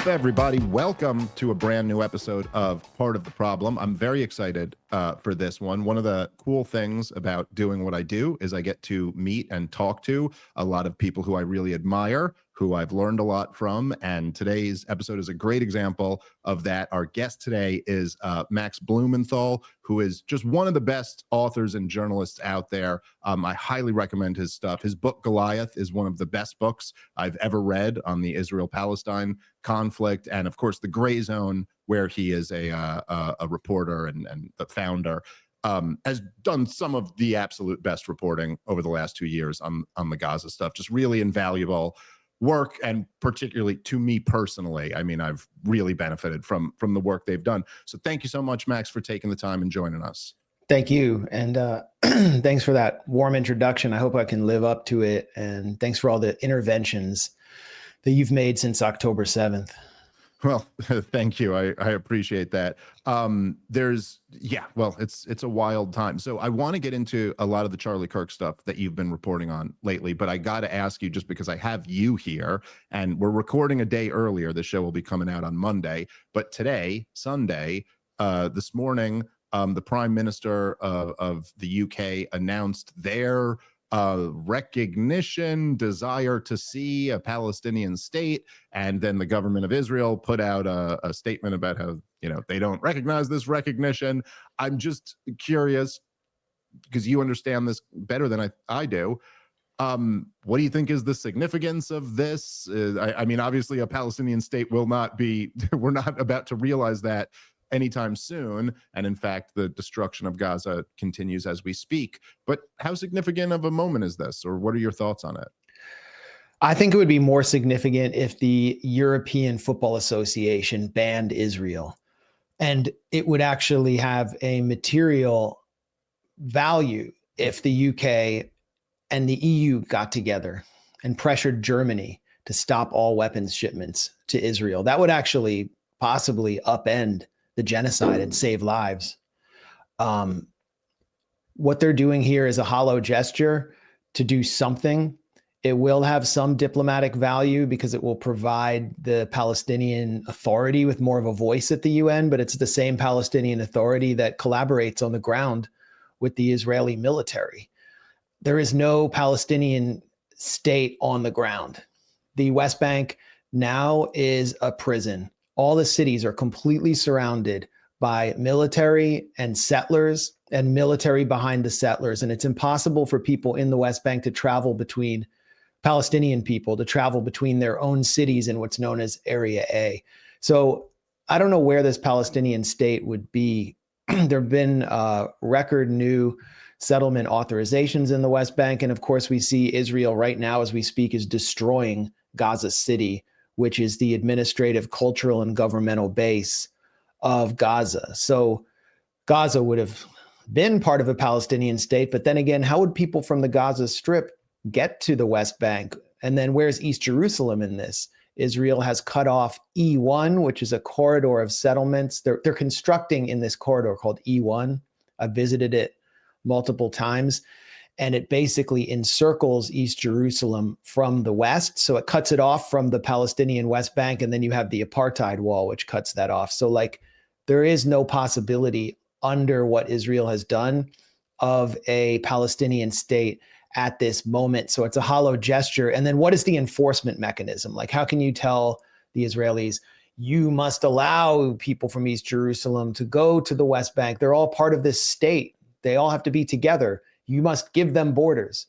everybody? Welcome to a brand new episode of Part of the Problem. I'm very excited for this one. One of the cool things about doing what I do is I get to meet and talk to a lot of people who I really admire, who I've learned a lot from, and today's episode is a great example of that. Our guest today is Max Blumenthal, who is just one of the best authors and journalists out there. I highly recommend his stuff. His book, Goliath, is one of the best books I've ever read on the Israel-Palestine conflict, and of course, The Gray Zone, where he is a reporter and the founder, has done some of the absolute best reporting over the last 2 years on the Gaza stuff. Just really invaluable work, and particularly to me personally, I mean, I've really benefited from the work they've done. So thank you so much, Max, for taking the time and joining us. Thank you. And thanks for that warm introduction. I hope I can live up to it. And thanks for all the interventions that you've made since October 7th. Well, thank you. I appreciate that. It's a wild time. So I want to get into a lot of the Charlie Kirk stuff that you've been reporting on lately, but I got to ask you, just because I have you here and we're recording a day earlier, the show will be coming out on Monday, but today, Sunday, this morning, the Prime Minister of the UK announced their recognition, desire to see a Palestinian state, and then the government of Israel put out a statement about how, they don't recognize this recognition. I'm just curious, because you understand this better than I do. What do you think is the significance of this? I mean, obviously a Palestinian state will not be, we're not about to realize that anytime soon. And in fact, the destruction of Gaza continues as we speak. But how significant of a moment is this, or what are your thoughts on it? I think it would be more significant if the European Football Association banned Israel. And it would actually have a material value if the UK and the EU got together and pressured Germany to stop all weapons shipments to Israel. That would actually possibly upend the genocide and save lives. What they're doing here is a hollow gesture to do something. It will have some diplomatic value because it will provide the Palestinian Authority with more of a voice at the UN, but it's the same Palestinian Authority that collaborates on the ground with the Israeli military. There is no Palestinian state on the ground. The West Bank now is a prison. All the cities are completely surrounded by military and settlers, and military behind the settlers. And it's impossible for people in the West Bank to travel between Palestinian people, to travel between their own cities in what's known as Area A. So I don't know where this Palestinian state would be. There have been record new settlement authorizations in the West Bank. And of course, we see Israel right now, as we speak, is destroying Gaza City, which is the administrative, cultural, and governmental base of Gaza. So Gaza would have been part of a Palestinian state, but then again, how would people from the Gaza Strip get to the West Bank? And then where's East Jerusalem in this? Israel has cut off E1, which is a corridor of settlements. They're constructing in this corridor called E1. I've visited it multiple times. And it basically encircles East Jerusalem from the west. So it cuts it off from the Palestinian West Bank. And then you have the apartheid wall, which cuts that off. So there is no possibility under what Israel has done of a Palestinian state at this moment. So it's a hollow gesture. And then what is the enforcement mechanism? How can you tell the Israelis, you must allow people from East Jerusalem to go to the West Bank? They're all part of this state. They all have to be together. You must give them borders.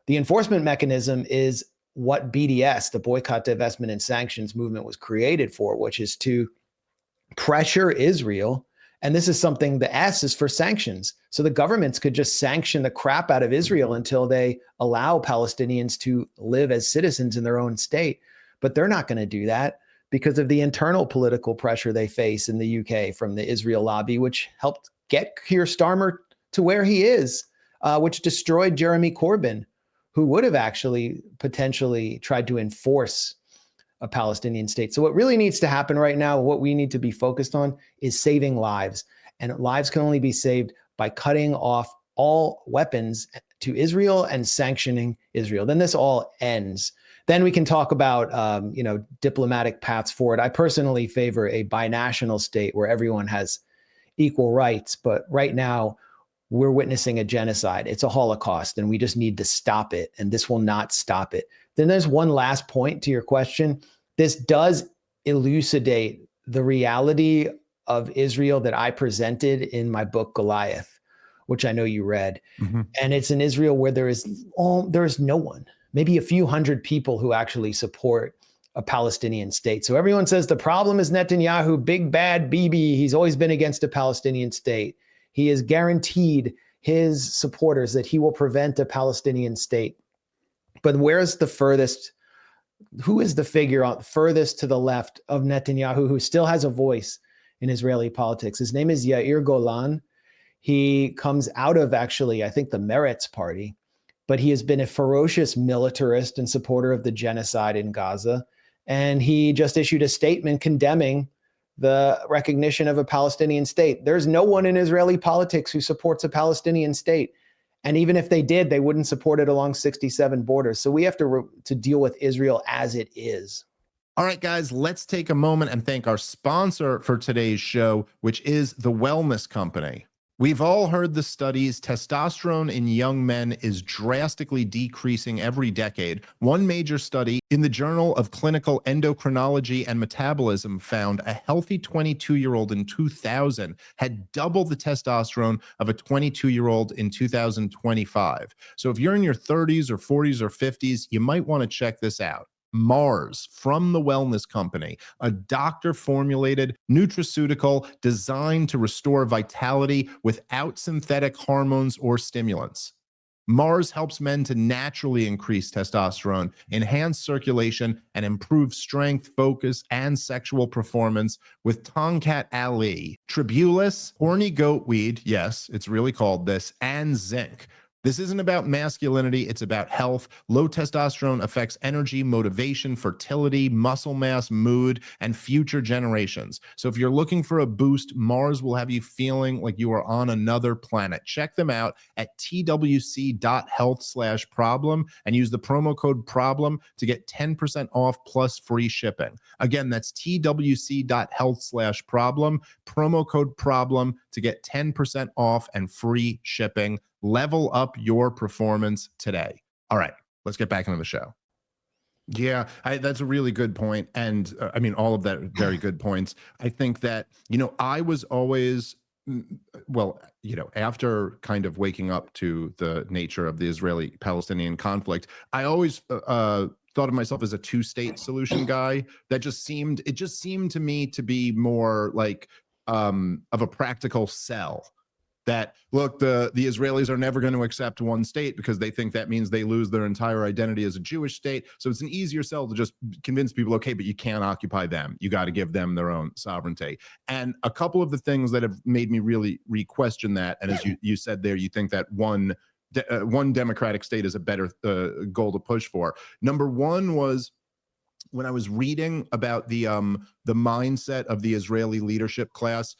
The enforcement mechanism is what BDS, the Boycott, Divestment, and Sanctions movement, was created for, which is to pressure Israel. And this is something, the S is for sanctions. So the governments could just sanction the crap out of Israel until they allow Palestinians to live as citizens in their own state. But they're not going to do that because of the internal political pressure they face in the UK from the Israel lobby, which helped get Keir Starmer to where he is. Which destroyed Jeremy Corbyn, who would have actually potentially tried to enforce a Palestinian state. So what really needs to happen right now, what we need to be focused on, is saving lives. And lives can only be saved by cutting off all weapons to Israel and sanctioning Israel. Then this all ends. Then we can talk about, diplomatic paths forward. I personally favor a binational state where everyone has equal rights. But right now, we're witnessing a genocide. It's a Holocaust, and we just need to stop it. And this will not stop it. Then there's one last point to your question. This does elucidate the reality of Israel that I presented in my book, Goliath, which I know you read. Mm-hmm. And it's an Israel where there is no one, maybe a few hundred people who actually support a Palestinian state. So everyone says the problem is Netanyahu, big bad Bibi. He's always been against a Palestinian state. He has guaranteed his supporters that he will prevent a Palestinian state. But where's the furthest? Who is the figure furthest to the left of Netanyahu who still has a voice in Israeli politics? His name is Yair Golan. He comes out of, actually, I think, the Meretz party, but he has been a ferocious militarist and supporter of the genocide in Gaza. And he just issued a statement condemning the recognition of a Palestinian state. There's no one in Israeli politics who supports a Palestinian state. And even if they did, they wouldn't support it along 67 borders. So we have to deal with Israel as it is. All right, guys, let's take a moment and thank our sponsor for today's show, which is The Wellness Company. We've all heard the studies. Testosterone in young men is drastically decreasing every decade. One major study in the Journal of Clinical Endocrinology and Metabolism found a healthy 22-year-old in 2000 had double the testosterone of a 22-year-old in 2025. So if you're in your 30s or 40s or 50s, you might want to check this out. Mars from the Wellness Company, a doctor-formulated nutraceutical designed to restore vitality without synthetic hormones or stimulants. Mars helps men to naturally increase testosterone, enhance circulation, and improve strength, focus, and sexual performance with Tongkat Ali, Tribulus, horny goatweed, yes, it's really called this, and zinc. This isn't about masculinity, it's about health. Low testosterone affects energy, motivation, fertility, muscle mass, mood, and future generations. So if you're looking for a boost, Mars will have you feeling like you are on another planet. Check them out at twc.health/problem and use the promo code PROBLEM to get 10% off plus free shipping. Again, that's twc.health/problem, promo code PROBLEM to get 10% off and free shipping. Level up your performance today. All right, let's get back into the show. Yeah, that's a really good point. And I mean, all of that very good points. I think that, I was always, after kind of waking up to the nature of the Israeli-Palestinian conflict, I always thought of myself as a two-state solution guy. It just seemed to me to be more like of a practical sell. That, look, the Israelis are never going to accept one state because they think that means they lose their entire identity as a Jewish state. So it's an easier sell to just convince people, okay, but you can't occupy them. You got to give them their own sovereignty. And a couple of the things that have made me really re-question that, and as you said there, you think that one democratic state is a better goal to push for. Number one was when I was reading about the mindset of the Israeli leadership class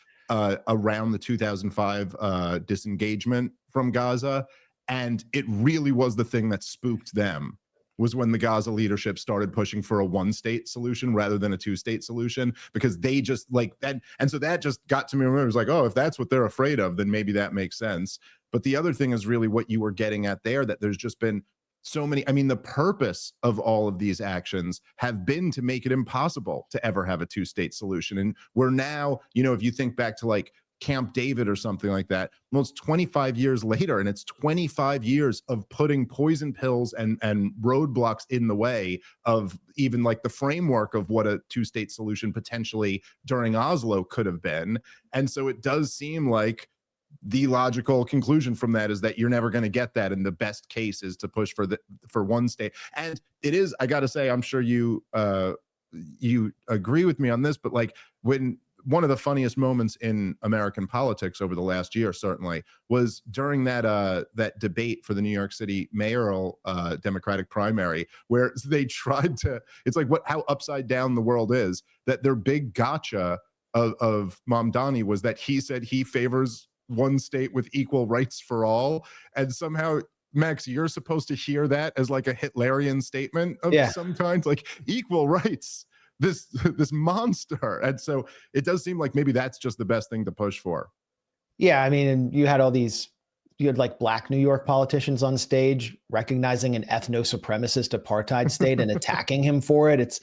around the 2005 disengagement from Gaza. And it really was the thing that spooked them, was when the Gaza leadership started pushing for a one-state solution rather than a two-state solution, because they just like that. And so that just got to me. It was like, oh, if that's what they're afraid of, then maybe that makes sense. But the other thing is really what you were getting at there, that there's just been so many. I mean, the purpose of all of these actions have been to make it impossible to ever have a two-state solution. And we're now, if you think back to like Camp David or something like that, well, it's 25 years later, and it's 25 years of putting poison pills and roadblocks in the way of even like the framework of what a two-state solution potentially during Oslo could have been. And so it does seem like the logical conclusion from that is that you're never going to get that. And the best case is to push for one state. And it is, I got to say, I'm sure you agree with me on this, but like when one of the funniest moments in American politics over the last year, certainly, was during that debate for the New York City mayoral Democratic primary, where they tried to, it's like how upside down the world is, that their big gotcha of Mamdani was that he said he favors one state with equal rights for all. And somehow Max, you're supposed to hear that as like a Hitlerian statement of Yeah. some kind, like equal rights, this monster. And so it does seem like maybe that's just the best thing to push for. Yeah, I mean, and you had like black New York politicians on stage recognizing an ethno-supremacist apartheid state and attacking him for it. It's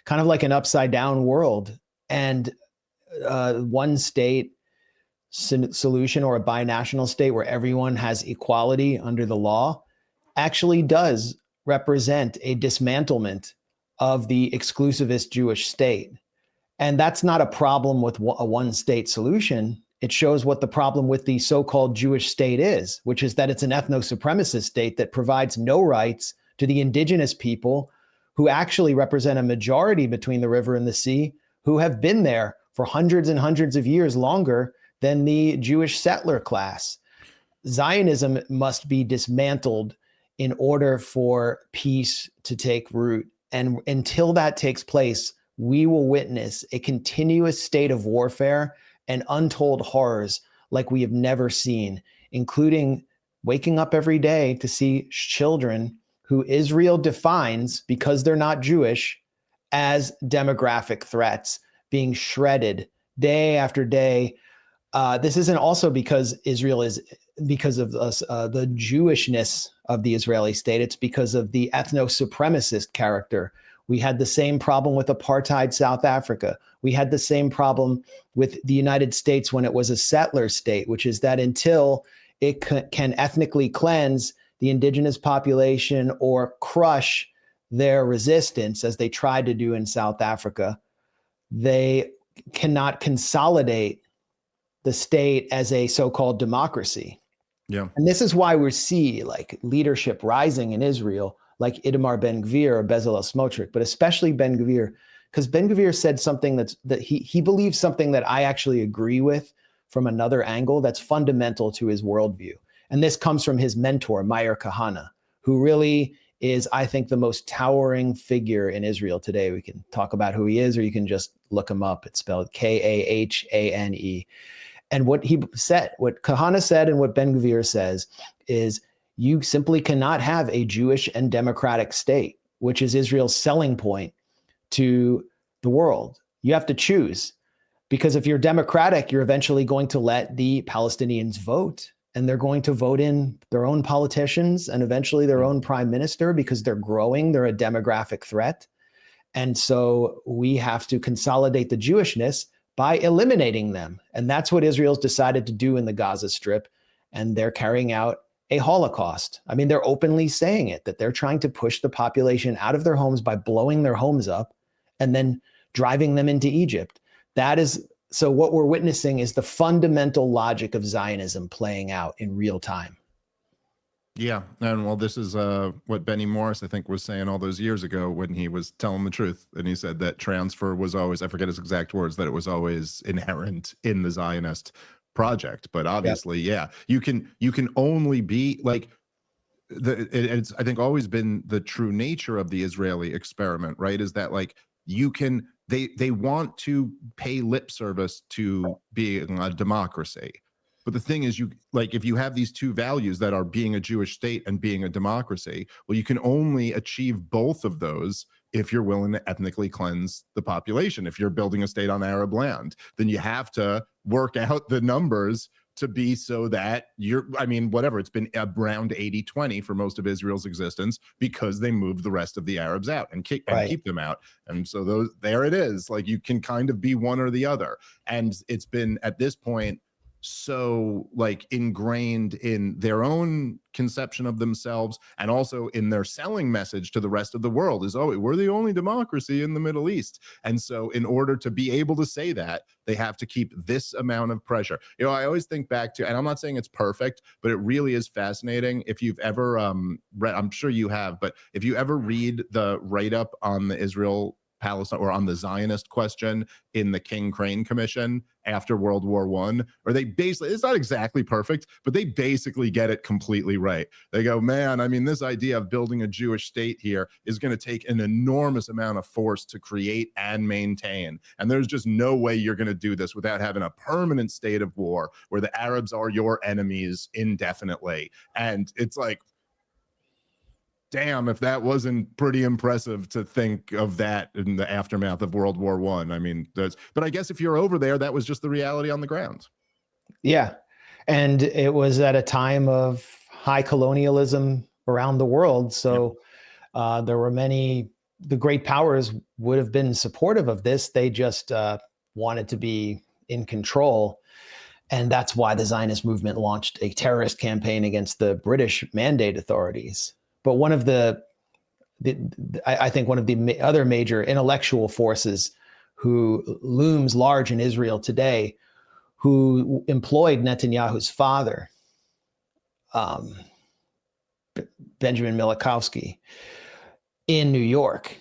kind of like an upside down world. And one state solution, or a binational state where everyone has equality under the law, actually does represent a dismantlement of the exclusivist Jewish state. And that's not a problem with a one state solution. It shows what the problem with the so-called Jewish state is, which is that it's an ethno-supremacist state that provides no rights to the indigenous people who actually represent a majority between the river and the sea, who have been there for hundreds and hundreds of years longer than the Jewish settler class. Zionism must be dismantled in order for peace to take root. And until that takes place, we will witness a continuous state of warfare and untold horrors like we have never seen, including waking up every day to see children who Israel defines, because they're not Jewish, as demographic threats being shredded day after day. This isn't also because Israel is, because of the Jewishness of the Israeli state. It's because of the ethno-supremacist character. We had the same problem with apartheid South Africa. We had the same problem with the United States when it was a settler state, which is that until it can ethnically cleanse the indigenous population or crush their resistance, as they tried to do in South Africa, they cannot consolidate the state as a so-called democracy. Yeah. And this is why we see like leadership rising in Israel, like Itamar Ben-Gvir or Bezalel Smotrich, but especially Ben-Gvir, because Ben-Gvir said something that he believes something that I actually agree with from another angle that's fundamental to his worldview. And this comes from his mentor, Meir Kahane, who really is, I think, the most towering figure in Israel today. We can talk about who he is, or you can just look him up. It's spelled Kahane. And what he said, what Kahane said and what Ben-Gvir says is, you simply cannot have a Jewish and democratic state, which is Israel's selling point to the world. You have to choose, because if you're democratic, you're eventually going to let the Palestinians vote, and they're going to vote in their own politicians and eventually their own prime minister, because they're growing. They're a demographic threat. And so we have to consolidate the Jewishness by eliminating them. And that's what Israel's decided to do in the Gaza Strip. And they're carrying out a Holocaust. I mean, they're openly saying it, that they're trying to push the population out of their homes by blowing their homes up and then driving them into Egypt. That is, so what we're witnessing is the fundamental logic of Zionism playing out in real time. Yeah. And well, this is what Benny Morris, I think, was saying all those years ago when he was telling the truth. And he said that transfer was always, I forget his exact words, that it was always inherent in the Zionist project. But obviously, yeah, you can only be like, it's, I think, always been the true nature of the Israeli experiment, right? Is that like they want to pay lip service to being a democracy. But the thing is, if you have these two values that are being a Jewish state and being a democracy, well, you can only achieve both of those if you're willing to ethnically cleanse the population. If you're building a state on Arab land, then you have to work out the numbers to be so that it's been around 80-20 for most of Israel's existence, because they moved the rest of the Arabs out and keep them out. And so there it is. Like, you can kind of be one or the other. And it's been at this point so like ingrained in their own conception of themselves, and also in their selling message to the rest of the world is, oh, we're the only democracy in the Middle East. And so in order to be able to say that, they have to keep this amount of pressure. I always think back to, and I'm not saying it's perfect, but it really is fascinating. If you've ever read, I'm sure you have, but if you ever read the write-up on the Israel Palestine, or on the Zionist question in the King Crane Commission after World War I, or they basically, it's not exactly perfect, but they basically get it completely right. They go, man, I mean, this idea of building a Jewish state here is going to take an enormous amount of force to create and maintain. And there's just no way you're going to do this without having a permanent state of war where the Arabs are your enemies indefinitely. And it's like, damn, if that wasn't pretty impressive to think of that in the aftermath of World War I. I mean, but I guess if you're over there, that was just the reality on the ground. Yeah. And it was at a time of high colonialism around the world. So there were the great powers would have been supportive of this. They just wanted to be in control. And that's why the Zionist movement launched a terrorist campaign against the British Mandate authorities. But one of I think one of the other major intellectual forces who looms large in Israel today, who employed Netanyahu's father, Benjamin Milikowski, in New York,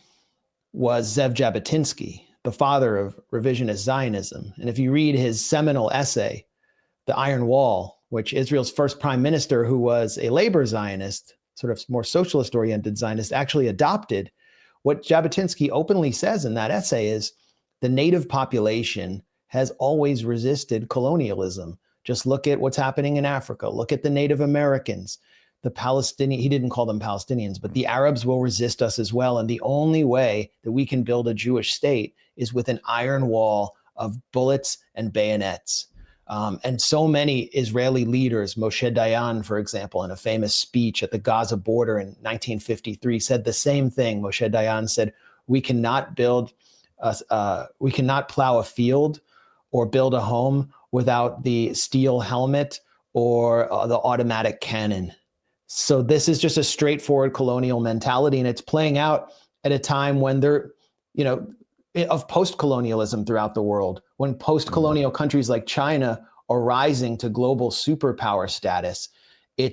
was Zev Jabotinsky, the father of revisionist Zionism. And if you read his seminal essay, The Iron Wall, which Israel's first prime minister, who was a labor Zionist, sort of more socialist-oriented Zionist, actually adopted, what Jabotinsky openly says in that essay is the native population has always resisted colonialism. Just look at what's happening in Africa. Look at the Native Americans. The Palestinian, he didn't call them Palestinians, but the Arabs will resist us as well. And the only way that we can build a Jewish state is with an iron wall of bullets and bayonets. And so many Israeli leaders, Moshe Dayan, for example, in a famous speech at the Gaza border in 1953, said the same thing. Moshe Dayan said, we cannot plow a field or build a home without the steel helmet or the automatic cannon. So this is just a straightforward colonial mentality, and it's playing out at a time when of post-colonialism throughout the world, when post-colonial countries like China are rising to global superpower status.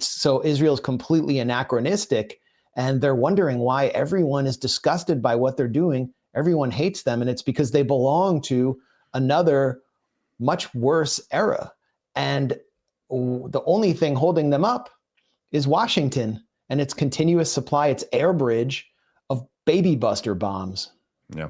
So Israel's completely anachronistic, and they're wondering why everyone is disgusted by what they're doing. Everyone hates them, and it's because they belong to another much worse era. And the only thing holding them up is Washington and its continuous supply, its air bridge of baby buster bombs. Yeah.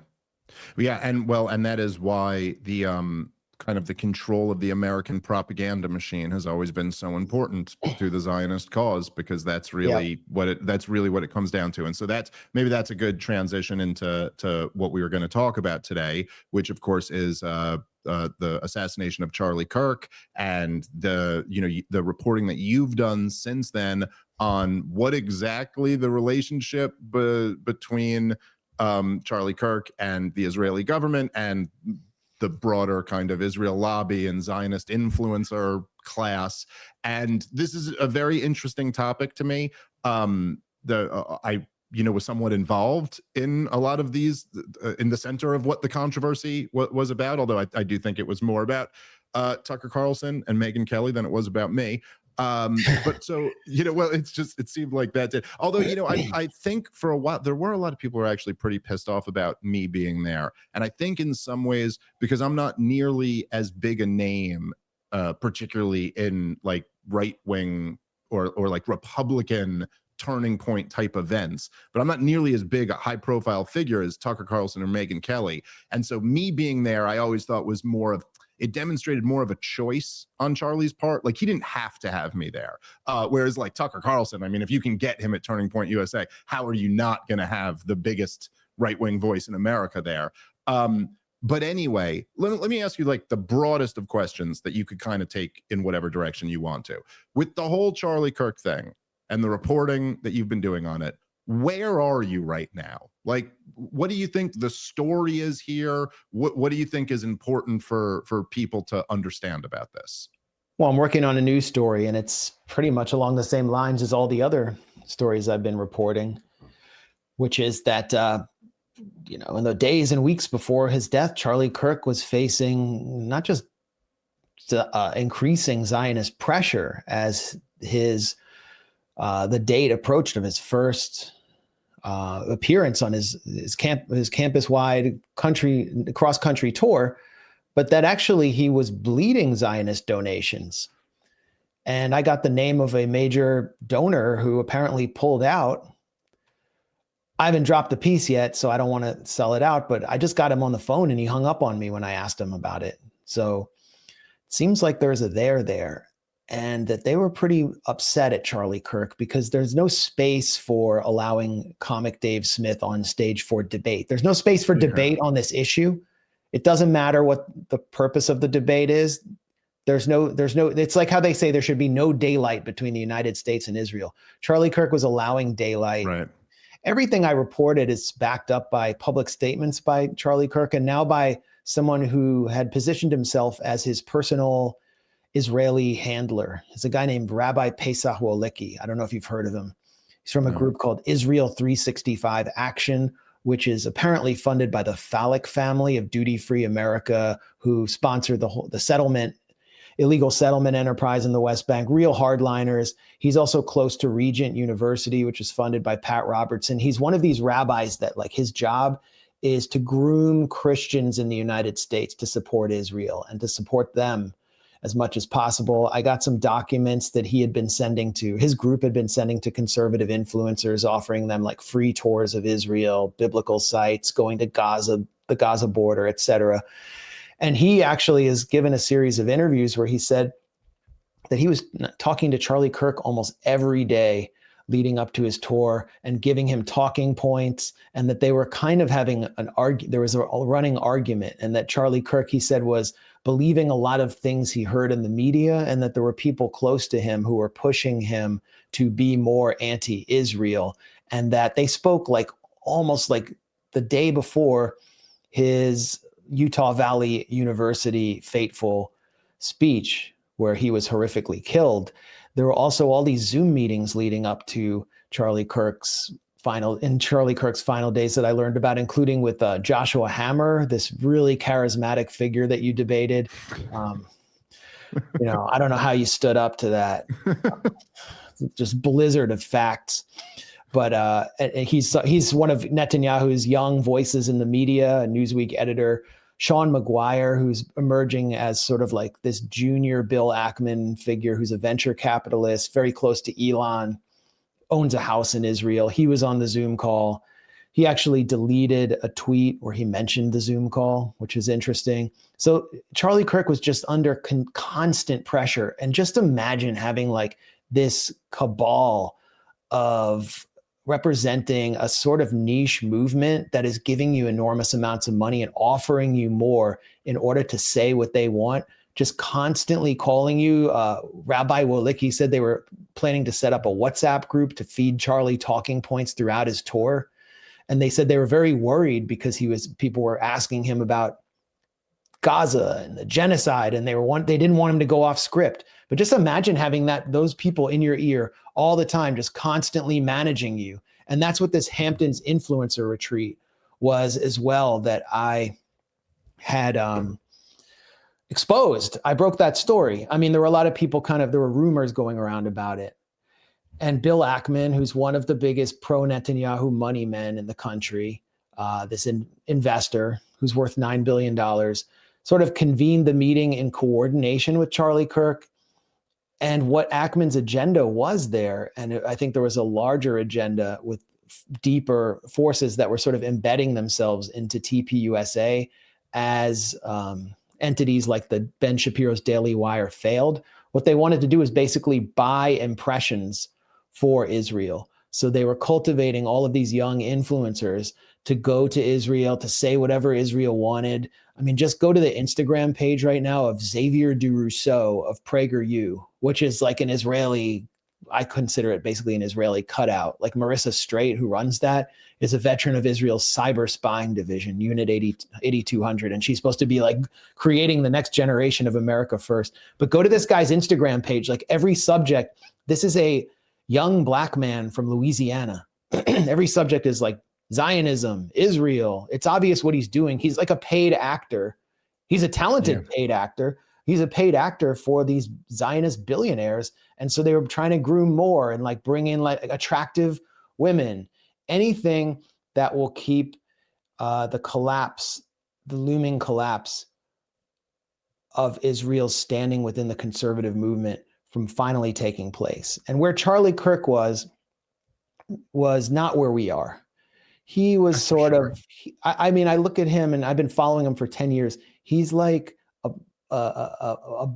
And that is why the kind of the control of the American propaganda machine has always been so important to the Zionist cause, because that's really what it comes down to. And so maybe that's a good transition into what we were going to talk about today, which of course is the assassination of Charlie Kirk, and the reporting that you've done since then on what exactly the relationship between Charlie Kirk and the Israeli government and the broader kind of Israel lobby and Zionist influencer class. And this is a very interesting topic to me. I was somewhat involved in a lot of these, in the center of what the controversy was about, although I do think it was more about Tucker Carlson and Megyn Kelly than it was about me. But so, it seemed like that did. Although, I think for a while, there were a lot of people who were actually pretty pissed off about me being there. And I think in some ways, because I'm not nearly as big a name, particularly in like right-wing or like Republican turning point type events, but I'm not nearly as big a high profile figure as Tucker Carlson or Megyn Kelly. And so me being there, I always thought was it demonstrated more of a choice on Charlie's part. Like, he didn't have to have me there. Whereas like Tucker Carlson, I mean, if you can get him at Turning Point USA, how are you not going to have the biggest right-wing voice in America there? But anyway, let me ask you like the broadest of questions that you could kind of take in whatever direction you want to. With the whole Charlie Kirk thing and the reporting that you've been doing on it, where are you right now? Like, what do you think the story is here? What do you think is important for people to understand about this? Well, I'm working on a news story, and it's pretty much along the same lines as all the other stories I've been reporting, which is that, in the days and weeks before his death, Charlie Kirk was facing not just increasing Zionist pressure as the date approached of his first appearance on his campus-wide cross-country tour, but that actually he was bleeding Zionist donations. And I got the name of a major donor who apparently pulled out. I haven't dropped the piece yet, so I don't want to sell it out, but I just got him on the phone and he hung up on me when I asked him about it. So it seems like there's a there. and that they were pretty upset at Charlie Kirk because there's no space for allowing comic Dave Smith on stage for debate. There's no space for debate on this issue. It doesn't matter what the purpose of the debate is. There's no, it's like how they say there should be no daylight between the United States and Israel. Charlie Kirk was allowing daylight. Right. Everything I reported is backed up by public statements by Charlie Kirk and now by someone who had positioned himself as his personal Israeli handler. It's a guy named Rabbi Pesach Wolicki. I don't know if you've heard of him. He's from a group called Israel 365 Action, which is apparently funded by the Phallic family of duty-free America, who sponsored the settlement, illegal settlement enterprise in the West Bank, real hardliners. He's also close to Regent University, which is funded by Pat Robertson. He's one of these rabbis that, like, his job is to groom Christians in the United States to support Israel and to support them as much as possible. I got some documents that his group had been sending to conservative influencers, offering them like free tours of Israel, biblical sites, going to Gaza, the Gaza border, etc. And he actually has given a series of interviews where he said that he was talking to Charlie Kirk almost every day leading up to his tour and giving him talking points, and that they were kind of having there was a running argument, and that Charlie Kirk, he said, was believing a lot of things he heard in the media, and that there were people close to him who were pushing him to be more anti-Israel, and that they spoke like almost like the day before his Utah Valley University fateful speech where he was horrifically killed. There were also all these Zoom meetings leading up to Charlie Kirk's final days that I learned about, including with Joshua Hammer, this really charismatic figure that you debated. I don't know how you stood up to that. Just blizzard of facts. But he's one of Netanyahu's young voices in the media, a Newsweek editor. Sean McGuire, who's emerging as sort of like this junior Bill Ackman figure, who's a venture capitalist, very close to Elon, owns a house in Israel. He was on the Zoom call. He actually deleted a tweet where he mentioned the Zoom call, which is interesting. So Charlie Kirk was just under constant pressure. And just imagine having like this cabal of representing a sort of niche movement that is giving you enormous amounts of money and offering you more in order to say what they want, just constantly calling you. Rabbi Wolicki said they were planning to set up a WhatsApp group to feed Charlie talking points throughout his tour. And they said they were very worried because people were asking him about Gaza and the genocide, and they didn't want him to go off script. But just imagine having those people in your ear all the time, just constantly managing you. And that's what this Hamptons influencer retreat was as well, that I had exposed. I broke that story. I mean, there were a lot of people there were rumors going around about it. And Bill Ackman, who's one of the biggest pro-Netanyahu money men in the country, this investor who's worth $9 billion, sort of convened the meeting in coordination with Charlie Kirk and what Ackman's agenda was there. And I think there was a larger agenda with deeper forces that were sort of embedding themselves into TPUSA as entities like the Ben Shapiro's Daily Wire failed. What they wanted to do is basically buy impressions for Israel. So they were cultivating all of these young influencers to go to Israel, to say whatever Israel wanted. I mean, just go to the Instagram page right now of Xavier DeRousseau of PragerU, which is like an Israeli, I consider it basically an Israeli cutout. Like Marissa Straight, who runs that, is a veteran of Israel's cyber spying division, Unit 8200. And she's supposed to be like creating the next generation of America first. But go to this guy's Instagram page, like every subject. This is a young black man from Louisiana. Every subject is like Zionism, Israel. It's obvious what he's doing. He's like a paid actor. He's a talented paid actor. He's a paid actor for these Zionist billionaires. And so they were trying to groom more and like bring in like attractive women, anything that will keep the looming collapse of Israel's standing within the conservative movement from finally taking place. And where Charlie Kirk was not where we are. He was sort of, I mean, I look at him and I've been following him for 10 years. He's like a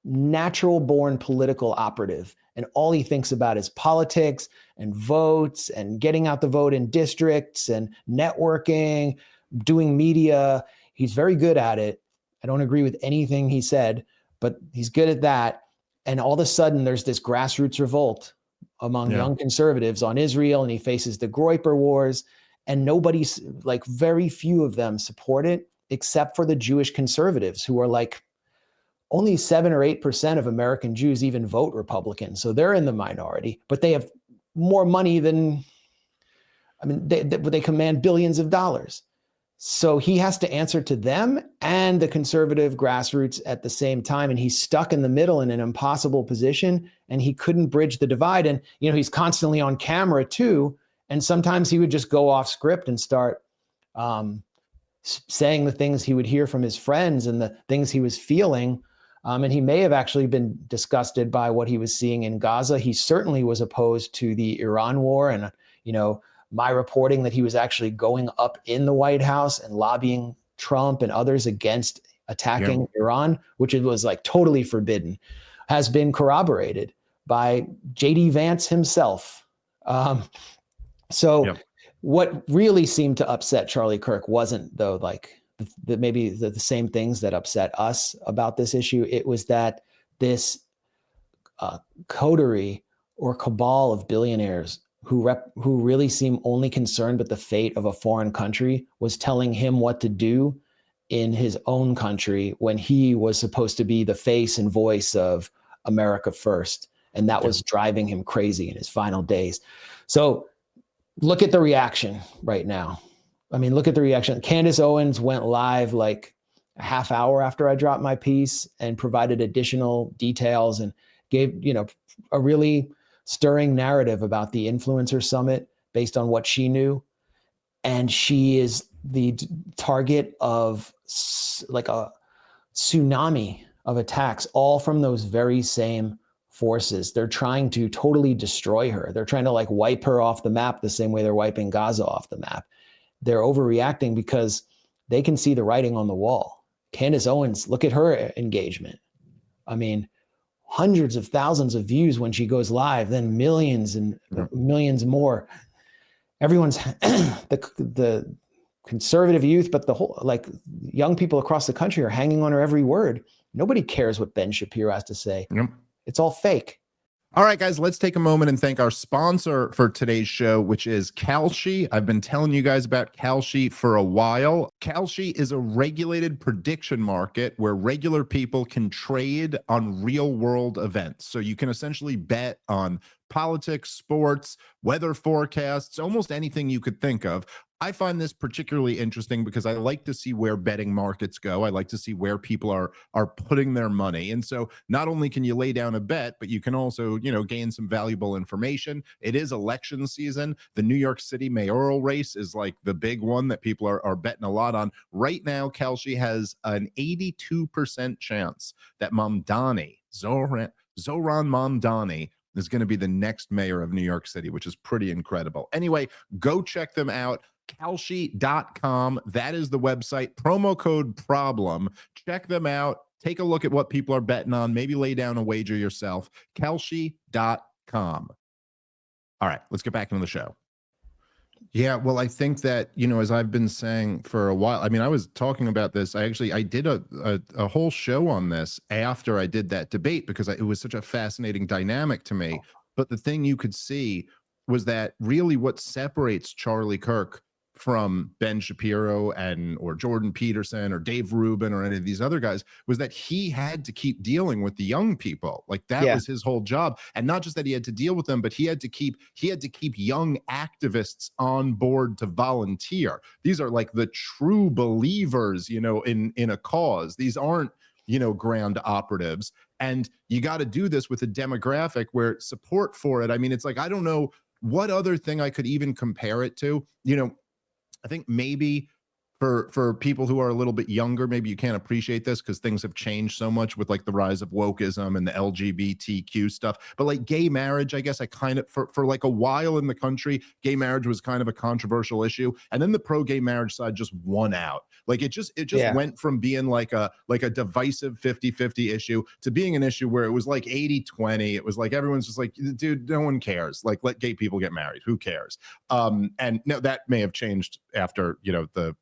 natural born political operative. And all he thinks about is politics and votes and getting out the vote in districts and networking, doing media. He's very good at it. I don't agree with anything he said, but he's good at that. And all of a sudden, there's this grassroots revolt among young conservatives on Israel, and he faces the Groyper Wars, and nobody's like, very few of them support it, except for the Jewish conservatives, who are like, only 7 or 8% of American Jews even vote Republican. So they're in the minority, but they have more money than, I mean, they command billions of dollars. So he has to answer to them and the conservative grassroots at the same time. And he's stuck in the middle in an impossible position, and he couldn't bridge the divide. And, you know, he's constantly on camera too. And sometimes he would just go off script and start saying the things he would hear from his friends and the things he was feeling. And he may have actually been disgusted by what he was seeing in Gaza. He certainly was opposed to the Iran war. And, you know, my reporting that he was actually going up in the White House and lobbying Trump and others against attacking Iran, which it was like totally forbidden, has been corroborated by J.D. Vance himself. What really seemed to upset Charlie Kirk wasn't, though, like maybe the same things that upset us about this issue. It was that this coterie or cabal of billionaires who really seem only concerned with the fate of a foreign country was telling him what to do in his own country when he was supposed to be the face and voice of America first. And that was driving him crazy in his final days. So look at the reaction right now. I mean, look at the reaction. Candace Owens went live like a half hour after I dropped my piece and provided additional details and gave, you know, a really stirring narrative about the influencer summit based on what she knew. And she is the target of like a tsunami of attacks, all from those very same forces. They're trying to totally destroy her. They're trying to like wipe her off the map the same way they're wiping Gaza off the map. They're overreacting because they can see the writing on the wall. Candace Owens, look at her engagement. I mean, hundreds of thousands of views when she goes live, then millions and millions more. Everyone's the conservative youth, but the whole, like, young people across the country are hanging on her every word. Nobody cares what Ben Shapiro has to say. It's all fake. All right, guys, let's take a moment and thank our sponsor for today's show, which is Kalshi. I've been telling you guys about Kalshi for a while. Kalshi is a regulated prediction market where regular people can trade on real-world events. So you can essentially bet on politics, sports, weather forecasts, almost anything you could think of. I find this particularly interesting because I like to see where betting markets go. I like to see where people are putting their money. And so not only can you lay down a bet, but you can also, you know, gain some valuable information. It is election season. The New York City mayoral race is like the big one that people are betting a lot on. Right now, Kalshi has an 82% chance that Zoran Mamdani is going to be the next mayor of New York City, which is pretty incredible. Anyway, go check them out. Kalshi.com. That is the website. Promo code problem. Check them out. Take a look at what people are betting on. Maybe lay down a wager yourself. Kalshi.com. All right, let's get back into the show. Yeah, well, I think that, you know, as I've been saying for a while, I mean, I was talking about this. I did a whole show on this after I did that debate because it was such a fascinating dynamic to me. But the thing you could see was that really what separates Charlie Kirk from Ben Shapiro or Jordan Peterson or Dave Rubin or any of these other guys was that he had to keep dealing with the young people. Like that was his whole job. And not just that he had to deal with them, but he had to keep young activists on board to volunteer. These are like the true believers, you know, in a cause. These aren't, you know, ground operatives. And you got to do this with a demographic where support for it. I mean, it's like, I don't know what other thing I could even compare it to. You know, I think maybe for people who are a little bit younger, maybe you can't appreciate this because things have changed so much with like the rise of wokeism and the LGBTQ stuff. But like gay marriage, I guess I kind of for like a while in the country, gay marriage was kind of a controversial issue. And then the pro-gay marriage side just won out. Like it just went from being like a divisive 50-50 issue to being an issue where it was like 80-20. It was like everyone's just like, dude, no one cares. Like let gay people get married. Who cares? And no, that may have changed after, you know, the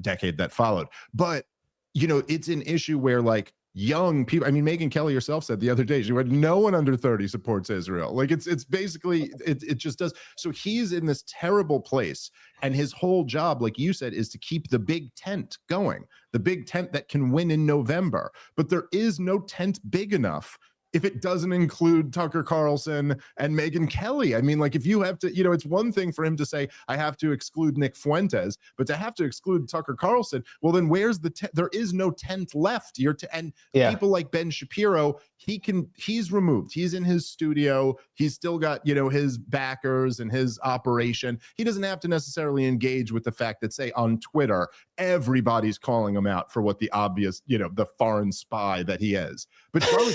decade that followed. But, you know, it's an issue where like young people, I mean, Megyn Kelly herself said the other day, she went, no one under 30 supports Israel. Like it's basically, it just does. So he's in this terrible place. And his whole job, like you said, is to keep the big tent going, the big tent that can win in November. But there is no tent big enough if it doesn't include Tucker Carlson and Megyn Kelly. I mean, like if you have to, you know, it's one thing for him to say, I have to exclude Nick Fuentes, but to have to exclude Tucker Carlson, well, then where's the tent? There is no tent left. And people like Ben Shapiro, he's removed. He's in his studio. He's still got, you know, his backers and his operation. He doesn't have to necessarily engage with the fact that, say, on Twitter, everybody's calling him out for what the obvious, you know, the foreign spy that he is. But Charlie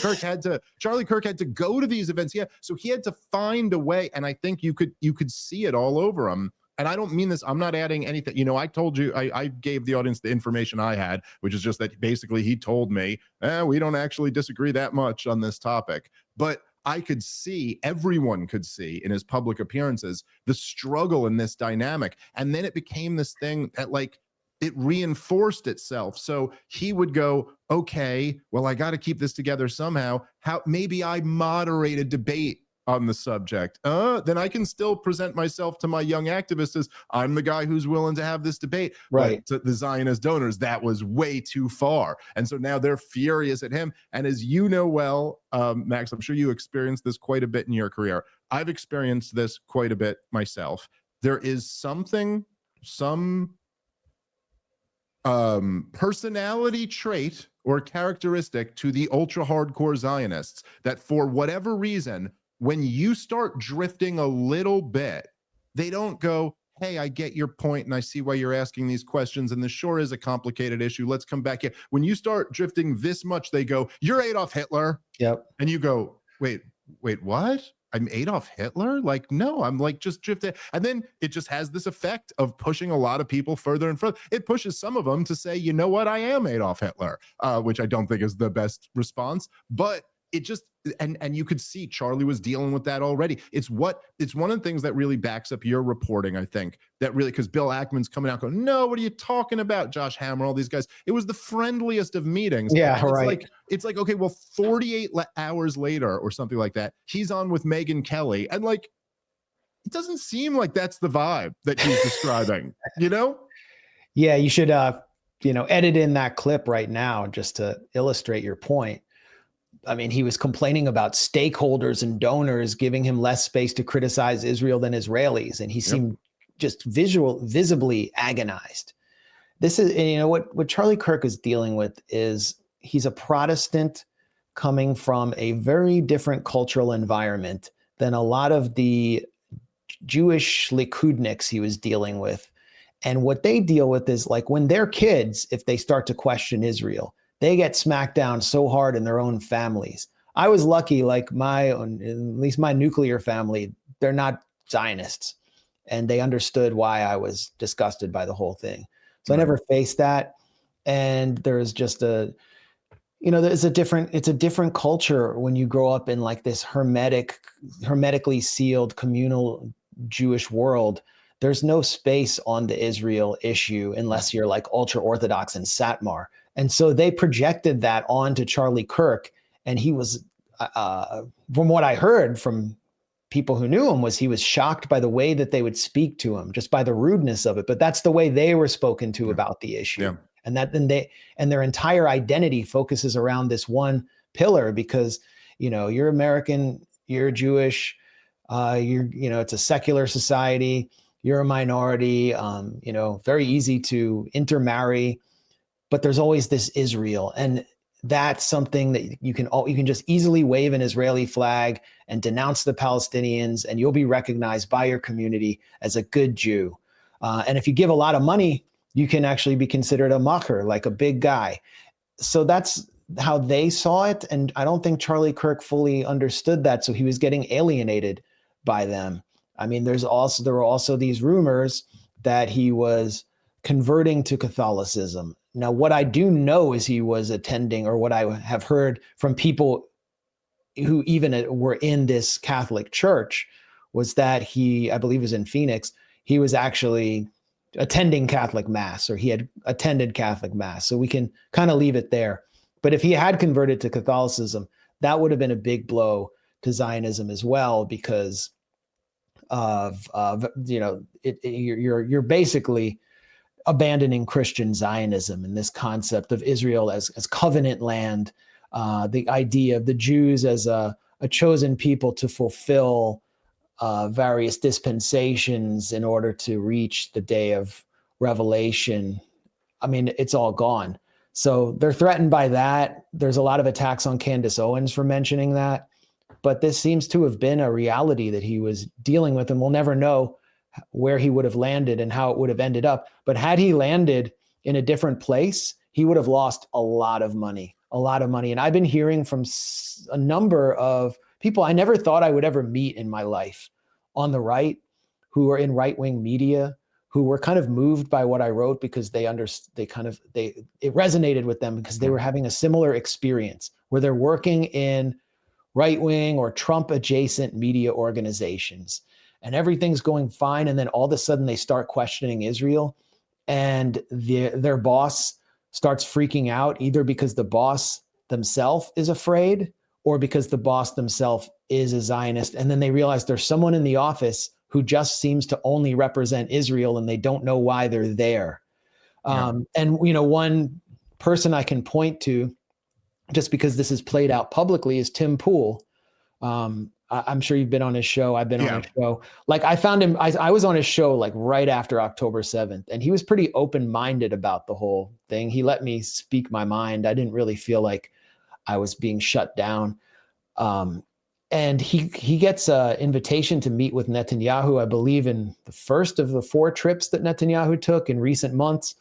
Kirk had to go to these events. Yeah. So he had to find a way. And I think you could see it all over him. And I don't mean this, I'm not adding anything. You know, I told you, I gave the audience the information I had, which is just that basically he told me, we don't actually disagree that much on this topic. But I could see, everyone could see in his public appearances, the struggle in this dynamic. And then it became this thing that like, it reinforced itself. So he would go, okay, well, I got to keep this together somehow. How maybe I moderate a debate on the subject. Then I can still present myself to my young activists as I'm the guy who's willing to have this debate. Right. But to the Zionist donors, that was way too far. And so now they're furious at him. And as you know well, Max, I'm sure you experienced this quite a bit in your career. I've experienced this quite a bit myself. There is some personality trait or characteristic to the ultra hardcore Zionists that for whatever reason, when you start drifting a little bit, they don't go, hey, I get your point and I see why you're asking these questions and this sure is a complicated issue. Let's come back here. When you start drifting this much, they go, you're Adolf Hitler. Yep. And you go, wait, what? I'm Adolf Hitler? Like, no, I'm like just drifting. And then it just has this effect of pushing a lot of people further and further. It pushes some of them to say, you know what, I am Adolf Hitler, which I don't think is the best response. But it just, and you could see Charlie was dealing with that already. It's one of the things that really backs up your reporting, I think, that really, because Bill Ackman's coming out going, no, what are you talking about? Josh Hammer, all these guys. It was the friendliest of meetings. Yeah, right. It's like, okay, well, 48 hours later or something like that, he's on with Megyn Kelly. And like, it doesn't seem like that's the vibe that he's describing, you know? Yeah, you should, edit in that clip right now just to illustrate your point. I mean, he was complaining about stakeholders and donors giving him less space to criticize Israel than Israelis. And he seemed just visibly agonized. This is, you know, what Charlie Kirk is dealing with is he's a Protestant coming from a very different cultural environment than a lot of the Jewish Likudniks he was dealing with. And what they deal with is like when they're kids, if they start to question Israel, they get smacked down so hard in their own families. I was lucky, like at least my nuclear family, they're not Zionists. And they understood why I was disgusted by the whole thing. So I never faced that. And there's just it's a different culture when you grow up in like this hermetically sealed communal Jewish world. There's no space on the Israel issue unless you're like ultra Orthodox and Satmar. And so they projected that onto Charlie Kirk. And he was, from what I heard from people who knew him, was he was shocked by the way that they would speak to him, just by the rudeness of it. But that's the way they were spoken to about the issue. Yeah. And their entire identity focuses around this one pillar because, you're American, you're Jewish, it's a secular society, you're a minority, very easy to intermarry. But there's always this Israel, and that's something that you can just easily wave an Israeli flag and denounce the Palestinians, and you'll be recognized by your community as a good Jew. And if you give a lot of money you can actually be considered a macher, like a big guy. So that's how they saw it. And I don't think Charlie Kirk fully understood that. So he was getting alienated by them. I mean, there were also these rumors that he was converting to Catholicism. Now, what I do know is he was attending, or what I have heard from people who even were in this Catholic church, was that I believe was in Phoenix, he was actually attending Catholic Mass, or he had attended Catholic Mass. So we can kind of leave it there. But if he had converted to Catholicism, that would have been a big blow to Zionism as well, because of you're basically abandoning Christian Zionism and this concept of Israel as covenant land, the idea of the Jews as a chosen people to fulfill various dispensations in order to reach the day of revelation. I mean, it's all gone. So they're threatened by that. There's a lot of attacks on Candace Owens for mentioning that. But this seems to have been a reality that he was dealing with, and we'll never know where he would have landed and how it would have ended up. But had he landed in a different place, he would have lost a lot of money. And I've been hearing from a number of people I never thought I would ever meet in my life on the right, who are in right-wing media, who were kind of moved by what I wrote because it resonated with them because they were having a similar experience where they're working in right-wing or Trump-adjacent media organizations, and everything's going fine. And then all of a sudden they start questioning Israel, and their boss starts freaking out, either because the boss themselves is afraid or because the boss themselves is a Zionist. And then they realize there's someone in the office who just seems to only represent Israel, and they don't know why they're there. And, one person I can point to, just because this is played out publicly, is Tim Pool. I'm sure you've been on his show. I've been on his show. Like, I found him, I was on his show like right after October 7th, and he was pretty open-minded about the whole thing. He let me speak my mind. I didn't really feel like I was being shut down. And he gets an invitation to meet with Netanyahu, I believe, in the first of the 4 trips that Netanyahu took in recent months.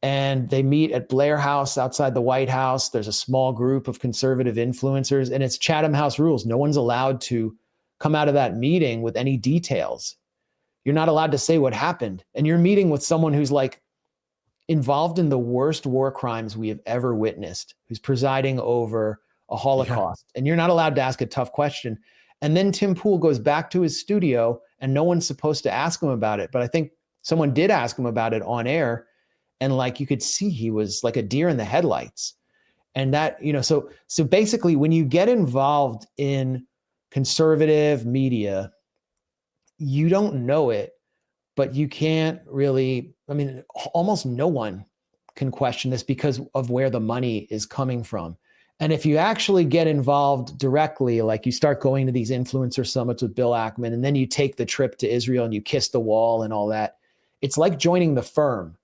And they meet at Blair House outside the White House. There's a small group of conservative influencers, and it's Chatham House rules. No one's allowed to come out of that meeting with any details. You're not allowed to say what happened. And you're meeting with someone who's like involved in the worst war crimes we have ever witnessed, who's presiding over a Holocaust. And you're not allowed to ask a tough question. And then Tim Pool goes back to his studio, and no one's supposed to ask him about it. But I think someone did ask him about it on air. And like, you could see he was like a deer in the headlights. And that, so basically when you get involved in conservative media, you don't know it, but you can't really, almost no one can question this because of where the money is coming from. And if you actually get involved directly, like you start going to these influencer summits with Bill Ackman, and then you take the trip to Israel and you kiss the wall and all that, it's like joining the firm.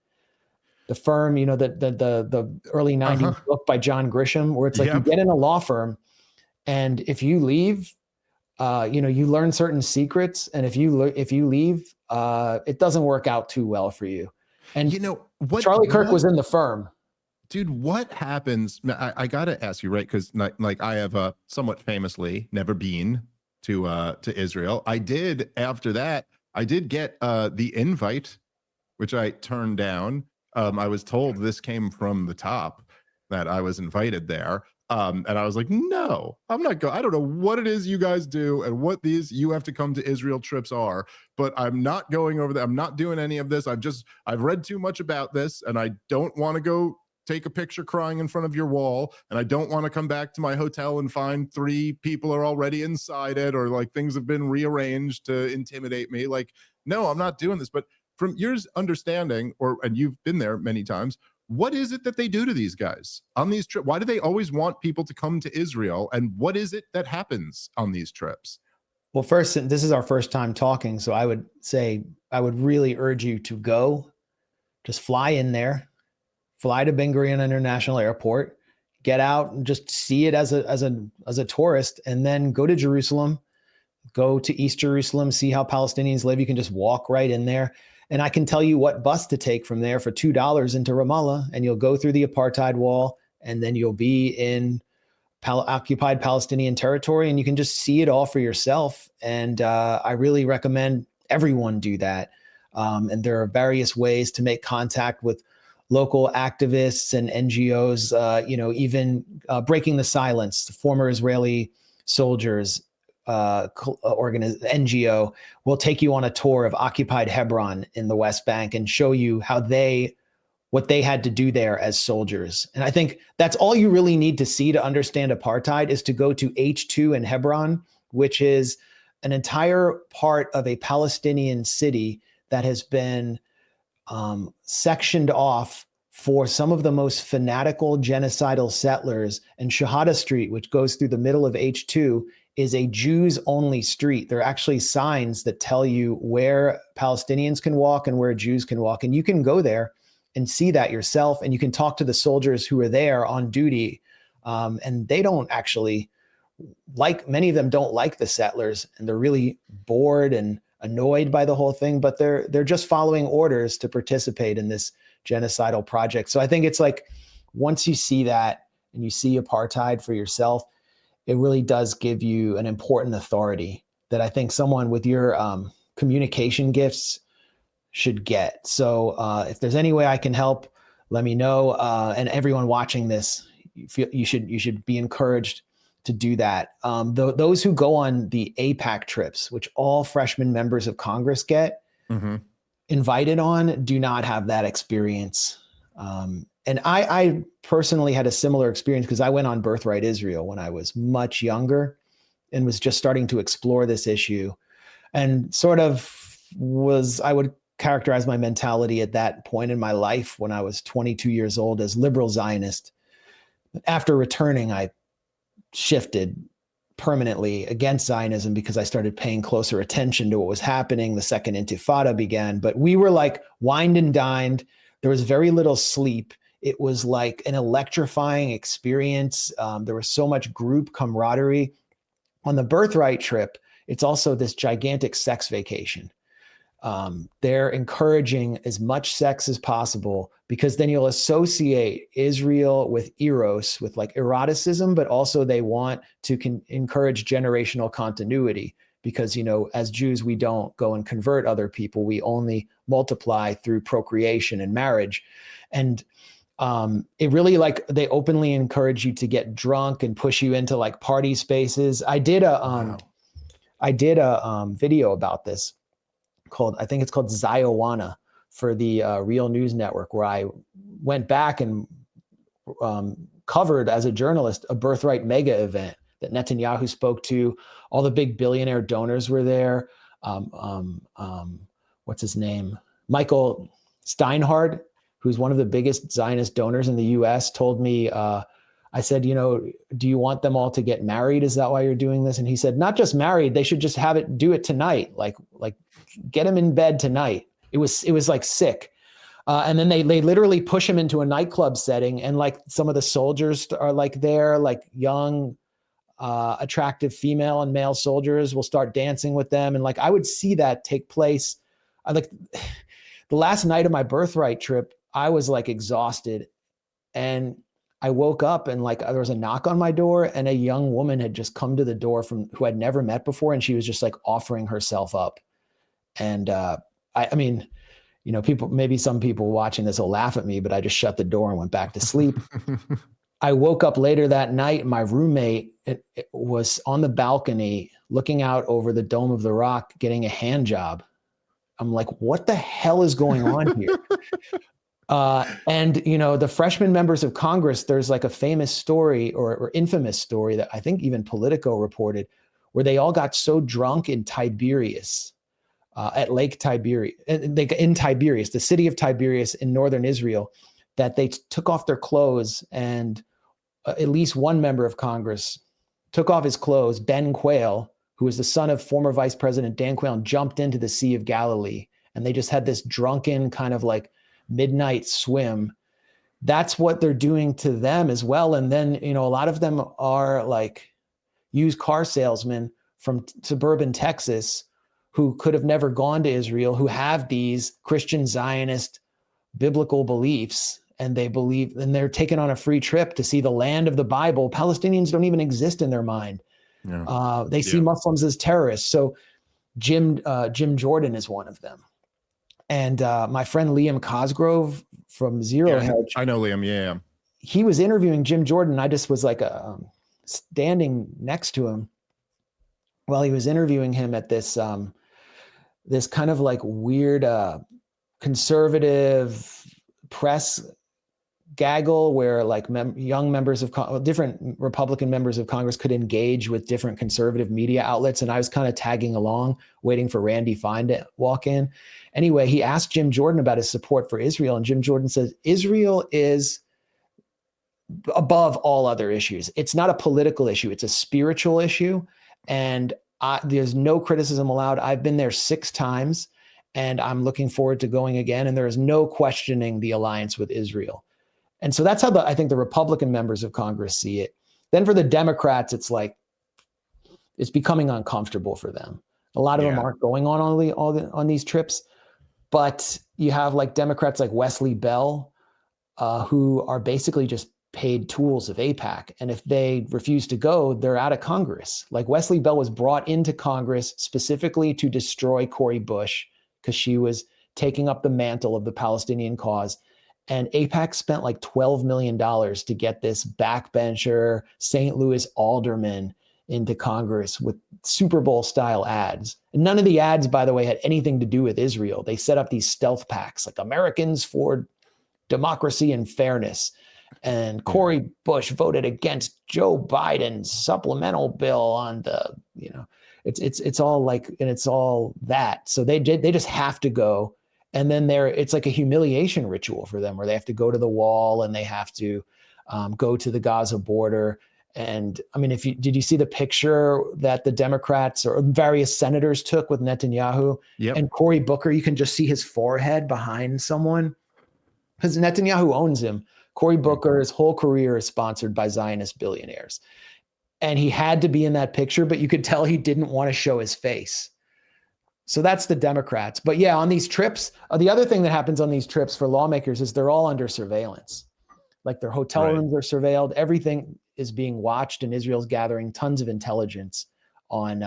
The firm, the early 90s book by John Grisham, where it's like you get in a law firm, and if you leave, you learn certain secrets, and if you leave, it doesn't work out too well for you. And Charlie Kirk was in the firm. Dude, what happens? I gotta ask you, right? Because like I have somewhat famously never been to Israel. I did after that. I did get the invite, which I turned down. I was told this came from the top, that I was invited there. And I was like, no, I'm not going. I don't know what it is you guys do and what these you have to come to Israel trips are, but I'm not going over there. I'm not doing any of this. I've read too much about this, and I don't want to go take a picture crying in front of your wall. And I don't want to come back to my hotel and find 3 people are already inside it, or like things have been rearranged to intimidate me. Like, no, I'm not doing this. But from your understanding, and you've been there many times, what is it that they do to these guys on these trips? Why do they always want people to come to Israel? And what is it that happens on these trips? Well, first, this is our first time talking, so I would say I would really urge you to go. Just fly in there, fly to Ben Gurion International Airport, get out and just see it as a tourist, and then go to Jerusalem, go to East Jerusalem, see how Palestinians live. You can just walk right in there. And I can tell you what bus to take from there for $2 into Ramallah, and you'll go through the apartheid wall, and then you'll be in occupied Palestinian territory, and you can just see it all for yourself. And I really recommend everyone do that. And there are various ways to make contact with local activists and NGOs, even Breaking the Silence, the former Israeli soldiers NGO will take you on a tour of occupied Hebron in the West Bank and show you what they had to do there as soldiers. And I think that's all you really need to see to understand apartheid, is to go to H2 in Hebron, which is an entire part of a Palestinian city that has been sectioned off for some of the most fanatical genocidal settlers. And Shahada Street, which goes through the middle of H2, is a Jews only street. There are actually signs that tell you where Palestinians can walk and where Jews can walk. And you can go there and see that yourself. And you can talk to the soldiers who are there on duty. And they don't actually many of them don't like the settlers, and they're really bored and annoyed by the whole thing, but they're just following orders to participate in this genocidal project. So I think it's like, once you see that and you see apartheid for yourself, it really does give you an important authority that I think someone with your communication gifts should get. So if there's any way I can help, let me know. And everyone watching this, you should be encouraged to do that. Those who go on the APAC trips, which all freshman members of Congress get invited on, do not have that experience. And I personally had a similar experience because I went on Birthright Israel when I was much younger and was just starting to explore this issue, and sort of I would characterize my mentality at that point in my life when I was 22 years old as liberal Zionist. After returning, I shifted permanently against Zionism because I started paying closer attention to what was happening. The Second Intifada began, but we were like wined and dined. There was very little sleep. It was like an electrifying experience. There was so much group camaraderie. On the Birthright trip, it's also this gigantic sex vacation. They're encouraging as much sex as possible, because then you'll associate Israel with eros, with like eroticism, but also they want to encourage generational continuity, because, as Jews, we don't go and convert other people. We only multiply through procreation and marriage. And it really, like, they openly encourage you to get drunk and push you into like party spaces. I did a video about this I think it's called Ziowana, for the Real News Network, where I went back and covered as a journalist a Birthright mega event that Netanyahu spoke to. All the big billionaire donors were there. What's his name? Michael Steinhardt, who's one of the biggest Zionist donors in the US, told me, I said, do you want them all to get married? Is that why you're doing this? And he said, not just married, they should just do it tonight. Like get him in bed tonight. It was like sick. And then they literally push him into a nightclub setting. And like some of the soldiers are like there, like young, attractive female and male soldiers will start dancing with them. And like, I would see that take place. The last night of my Birthright trip, I was like exhausted, and I woke up and like there was a knock on my door, and a young woman had just come to the door who I'd never met before. And she was just like offering herself up. And I mean, maybe some people watching this will laugh at me, but I just shut the door and went back to sleep. I woke up later that night. My roommate it was on the balcony looking out over the Dome of the Rock, getting a hand job. I'm like, what the hell is going on here? And, the freshman members of Congress, there's like a famous story or infamous story that I think even Politico reported, where they all got so drunk in Tiberias, at Lake Tiberias, in Tiberias, the city of Tiberias in northern Israel, that they took off their clothes, and at least one member of Congress took off his clothes, Ben Quayle, who was the son of former Vice President Dan Quayle, and jumped into the Sea of Galilee. And they just had this drunken kind of like midnight swim. That's what they're doing to them as well. And then, a lot of them are like used car salesmen from suburban Texas who could have never gone to Israel, who have these Christian Zionist biblical beliefs, and they believe, and they're taken on a free trip to see the land of the Bible. Palestinians don't even exist in their mind. Yeah. They see Muslims as terrorists. So Jim Jordan is one of them. And my friend Liam Cosgrove from Zero Hedge. I know Liam. Yeah. He was interviewing Jim Jordan. I just was like standing next to him while he was interviewing him at this this kind of like weird conservative press gaggle where like young members of different Republican members of Congress could engage with different conservative media outlets. And I was kind of tagging along, waiting for Randy Fine to walk in. Anyway, he asked Jim Jordan about his support for Israel. And Jim Jordan says, Israel is above all other issues. It's not a political issue. It's a spiritual issue. And there's no criticism allowed. I've been there 6 times and I'm looking forward to going again. And there is no questioning the alliance with Israel. And so that's how I think the Republican members of Congress see it. Then for the Democrats, it's like, it's becoming uncomfortable for them. A lot of them aren't going on these trips, but you have like Democrats like Wesley Bell, who are basically just paid tools of AIPAC. And if they refuse to go, they're out of Congress. Like Wesley Bell was brought into Congress specifically to destroy Cori Bush because she was taking up the mantle of the Palestinian cause. And AIPAC spent like $12 million to get this backbencher St. Louis alderman into Congress with Super Bowl style ads. And none of the ads, by the way, had anything to do with Israel. They set up these stealth packs like Americans for Democracy and Fairness. And Cori Bush voted against Joe Biden's supplemental bill on the, it's all like, and it's all that. So they just have to go. And then it's like a humiliation ritual for them where they have to go to the wall and they have to go to the Gaza border. And I mean, did you see the picture that the Democrats or various senators took with Netanyahu? Yep. And Cory Booker, you can just see his forehead behind someone because Netanyahu owns him. Cory Booker's whole career is sponsored by Zionist billionaires. And he had to be in that picture, but you could tell he didn't want to show his face. So that's the Democrats. But yeah, on these trips, the other thing that happens on these trips for lawmakers is they're all under surveillance. Like their hotel rooms are surveilled. Everything is being watched, and Israel's gathering tons of intelligence on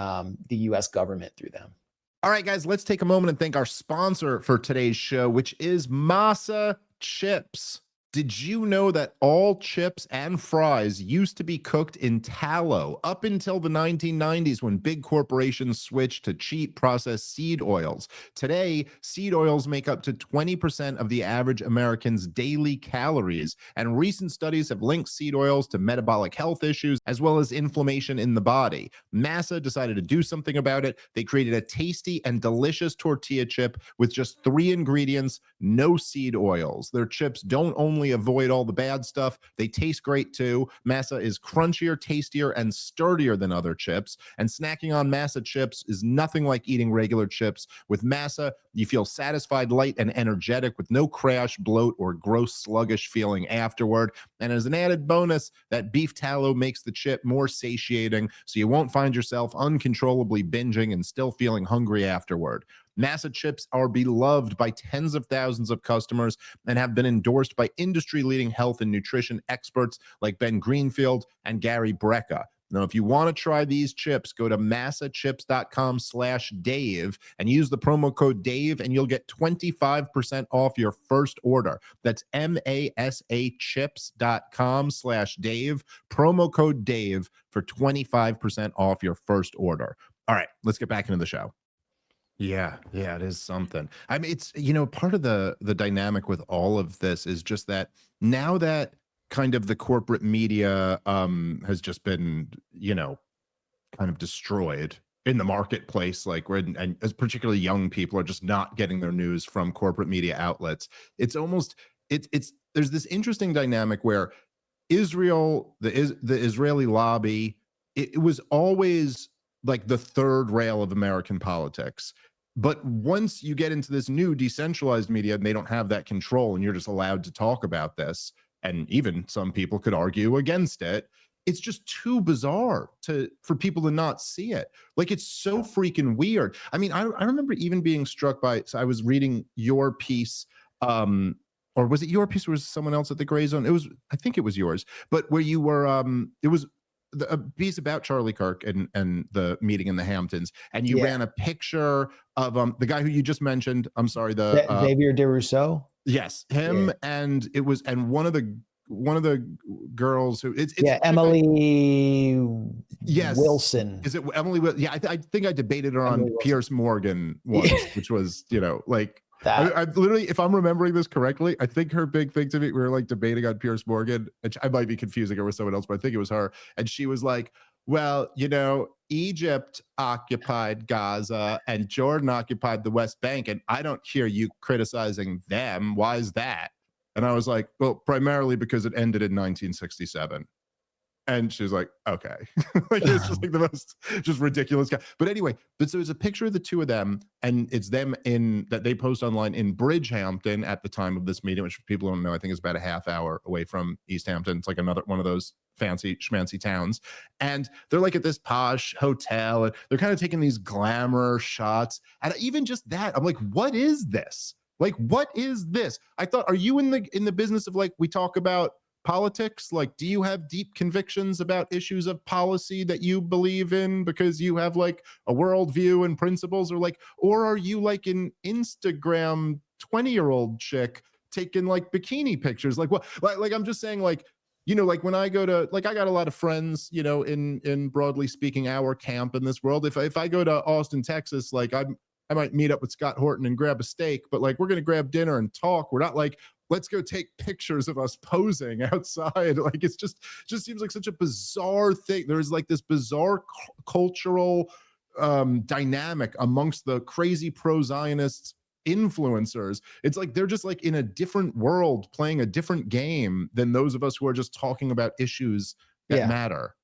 the U.S. government through them. All right, guys, let's take a moment and thank our sponsor for today's show, which is Masa Chips. Did you know that all chips and fries used to be cooked in tallow up until the 1990s when big corporations switched to cheap processed seed oils? Today, seed oils make up to 20% of the average American's daily calories, and recent studies have linked seed oils to metabolic health issues as well as inflammation in the body. Masa decided to do something about it. They created a tasty and delicious tortilla chip with just 3 ingredients, no seed oils. Their chips don't only avoid all the bad stuff, they taste great too. Masa is crunchier, tastier, and sturdier than other chips. And snacking on Masa chips is nothing like eating regular chips. With Masa, you feel satisfied, light, and energetic with no crash, bloat, or gross, sluggish feeling afterward. And as an added bonus, that beef tallow makes the chip more satiating, so you won't find yourself uncontrollably binging and still feeling hungry afterward. Masa chips are beloved by tens of thousands of customers and have been endorsed by industry-leading health and nutrition experts like Ben Greenfield and Gary Brecka. Now, if you want to try these chips, go to masachips.com/Dave and use the promo code Dave, and you'll get 25% off your first order. That's masachips.com/Dave, promo code Dave for 25% off your first order. All right, let's get back into the show. Yeah, it is something. I mean, it's, part of the dynamic with all of this is just that now that kind of the corporate media has just been, kind of destroyed in the marketplace, like and as particularly young people are just not getting their news from corporate media outlets. It's almost there's this interesting dynamic where Israel, the Israeli lobby, it was always like the third rail of American politics. But once you get into this new decentralized media and they don't have that control and you're just allowed to talk about this, and even some people could argue against it, it's just too bizarre for people to not see it. Like, it's so freaking weird. I mean, I remember even being struck by, so I was reading your piece, or was it your piece or was someone else at the Gray Zone? I think it was yours, but where you were, it was a piece about Charlie Kirk and the meeting in the Hamptons, and you ran a picture of the guy who you just mentioned. I'm sorry, Xavier DeRousseau. Yes, him, and it was, and one of the girls who it's Emily Wilson. Is it Emily? Yeah, I think I debated her on Piers Morgan once, which was, like, I literally, if I'm remembering this correctly, I think her big thing to me, we were like debating on Piers Morgan, and I might be confusing her with someone else, but I think it was her, and she was like, well, Egypt occupied Gaza and Jordan occupied the West Bank, and I don't hear you criticizing them. Why is that? And I was like, well, primarily because it ended in 1967. And she was like, okay. Like, it's just like the most just ridiculous guy. But anyway, so there's a picture of the two of them, and it's them that they post online in Bridgehampton at the time of this meeting, which, for people who don't know, I think is about a half hour away from East Hampton. It's like another one of those fancy schmancy towns. And they're like at this posh hotel, and they're kind of taking these glamour shots. And even just that, I'm like, what is this? Like, what is this? I thought, are you in the business of, like, we talk about politics? Like, do you have deep convictions about issues of policy that you believe in because you have, like, a worldview and principles, or are you like an Instagram 20-year-old chick taking, like, bikini pictures? Like, what? Like, I'm just saying, like, like, when I go to, like, I got a lot of friends, in broadly speaking, our camp in this world. If I go to Austin, Texas, like, I might meet up with Scott Horton and grab a steak, but, like, we're going to grab dinner and talk. We're not like, let's go take pictures of us posing outside. Like, it's just seems like such a bizarre thing. There's, like, this bizarre cultural dynamic amongst the crazy pro-Zionists influencers. It's like they're just, like, in a different world playing a different game than those of us who are just talking about issues that matter.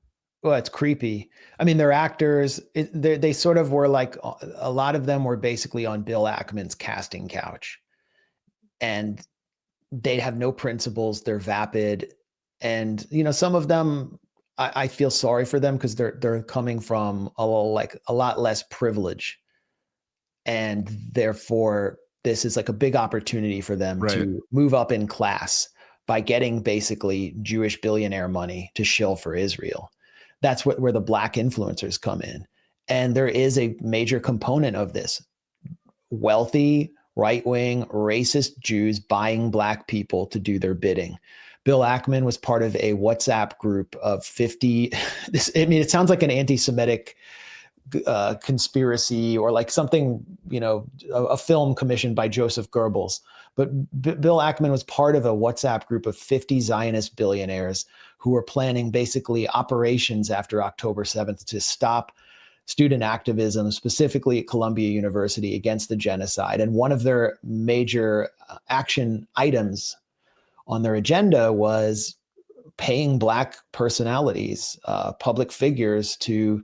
Well, it's creepy. I mean, they're actors. They sort of were like, a lot of them were basically on Bill Ackman's casting couch, and they have no principles. They're vapid. And, some of them, I feel sorry for them because they're coming from a lot less privilege. And therefore, this is like a big opportunity for them to move up in class by getting basically Jewish billionaire money to shill for Israel. That's where the Black influencers come in. And there is a major component of this: wealthy, right-wing, racist Jews buying Black people to do their bidding. Bill Ackman was part of a WhatsApp group of 50. It sounds like an anti-Semitic conspiracy, or like something, a film commissioned by Joseph Goebbels. But Bill Ackman was part of a WhatsApp group of 50 Zionist billionaires who were planning basically operations after October 7th to stop student activism, specifically at Columbia University, against the genocide. And one of their major action items on their agenda was paying Black personalities, public figures, to